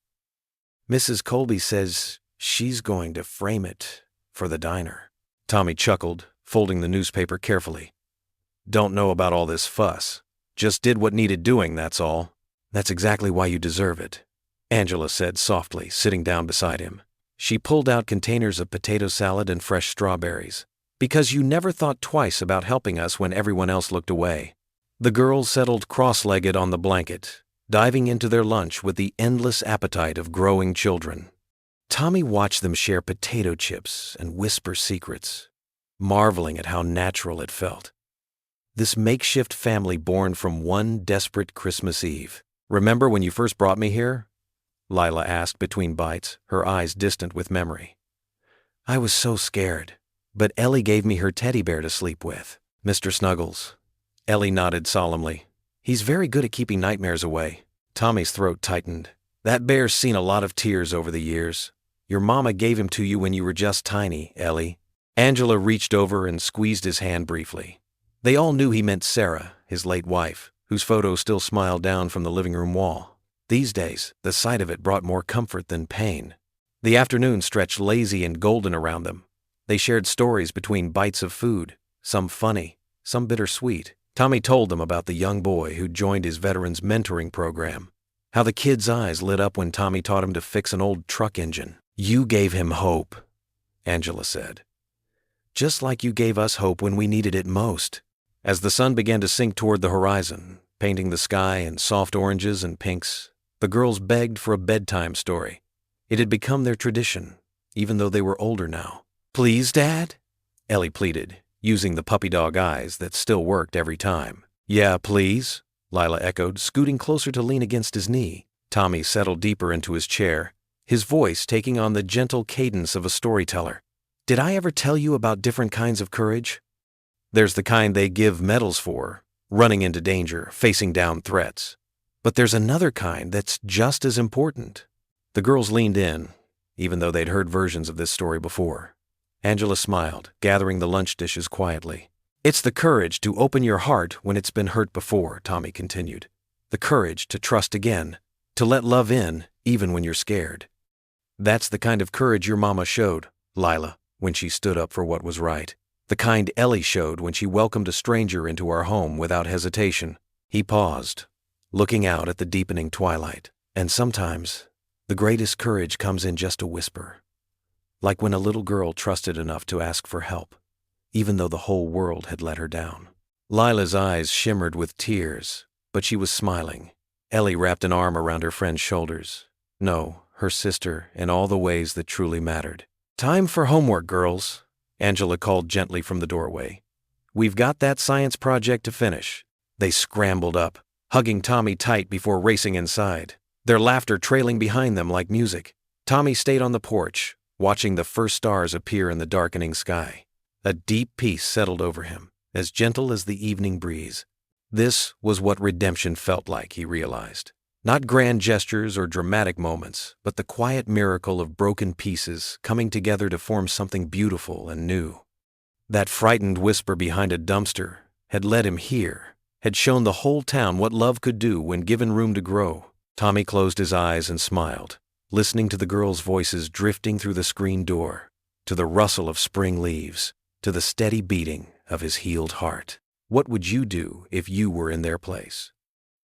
Mrs. Colby says she's going to frame it for the diner." Tommy chuckled, folding the newspaper carefully. Don't know about all this fuss. Just did what needed doing, that's all. That's exactly why you deserve it, Angela said softly, sitting down beside him. She pulled out containers of potato salad and fresh strawberries. Because you never thought twice about helping us when everyone else looked away. The girls settled cross-legged on the blanket, diving into their lunch with the endless appetite of growing children. Tommy watched them share potato chips and whisper secrets, marveling at how natural it felt. This makeshift family born from one desperate Christmas Eve. Remember when you first brought me here? Lila asked between bites, her eyes distant with memory. I was so scared, but Ellie gave me her teddy bear to sleep with. Mr. Snuggles. Ellie nodded solemnly. He's very good at keeping nightmares away. Tommy's throat tightened. That bear's seen a lot of tears over the years. Your mama gave him to you when you were just tiny, Ellie. Angela reached over and squeezed his hand briefly. They all knew he meant Sarah, his late wife, whose photo still smiled down from the living room wall. These days, the sight of it brought more comfort than pain. The afternoon stretched lazy and golden around them. They shared stories between bites of food, some funny, some bittersweet. Tommy told them about the young boy who joined his veterans mentoring program. How the kid's eyes lit up when Tommy taught him to fix an old truck engine. You gave him hope, Angela said. Just like you gave us hope when we needed it most. As the sun began to sink toward the horizon, painting the sky in soft oranges and pinks, the girls begged for a bedtime story. It had become their tradition, even though they were older now. Please, Dad? Ellie pleaded, using the puppy dog eyes that still worked every time. Yeah, please, Lila echoed, scooting closer to lean against his knee. Tommy settled deeper into his chair, his voice taking on the gentle cadence of a storyteller. Did I ever tell you about different kinds of courage? There's the kind they give medals for, running into danger, facing down threats. But there's another kind that's just as important. The girls leaned in, even though they'd heard versions of this story before. Angela smiled, gathering the lunch dishes quietly. It's the courage to open your heart when it's been hurt before, Tommy continued. The courage to trust again, to let love in, even when you're scared. That's the kind of courage your mama showed, Lila, when she stood up for what was right. The kind Ellie showed when she welcomed a stranger into our home without hesitation. He paused, looking out at the deepening twilight. And sometimes, the greatest courage comes in just a whisper. Like when a little girl trusted enough to ask for help, even though the whole world had let her down. Lila's eyes shimmered with tears, but she was smiling. Ellie wrapped an arm around her friend's shoulders. No, her sister in all the ways that truly mattered. Time for homework, girls, Angela called gently from the doorway. We've got that science project to finish. They scrambled up, hugging Tommy tight before racing inside, their laughter trailing behind them like music. Tommy stayed on the porch, watching the first stars appear in the darkening sky. A deep peace settled over him, as gentle as the evening breeze. This was what redemption felt like, he realized. Not grand gestures or dramatic moments, but the quiet miracle of broken pieces coming together to form something beautiful and new. That frightened whisper behind a dumpster had led him here, had shown the whole town what love could do when given room to grow. Tommy closed his eyes and smiled, listening to the girls' voices drifting through the screen door, to the rustle of spring leaves, to the steady beating of his healed heart. What would you do if you were in their place?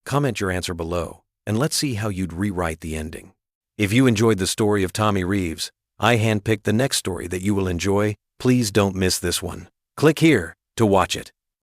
Comment your answer below, and let's see how you'd rewrite the ending. If you enjoyed the story of Tommy Reeves, I handpicked the next story that you will enjoy. Please don't miss this one. Click here to watch it.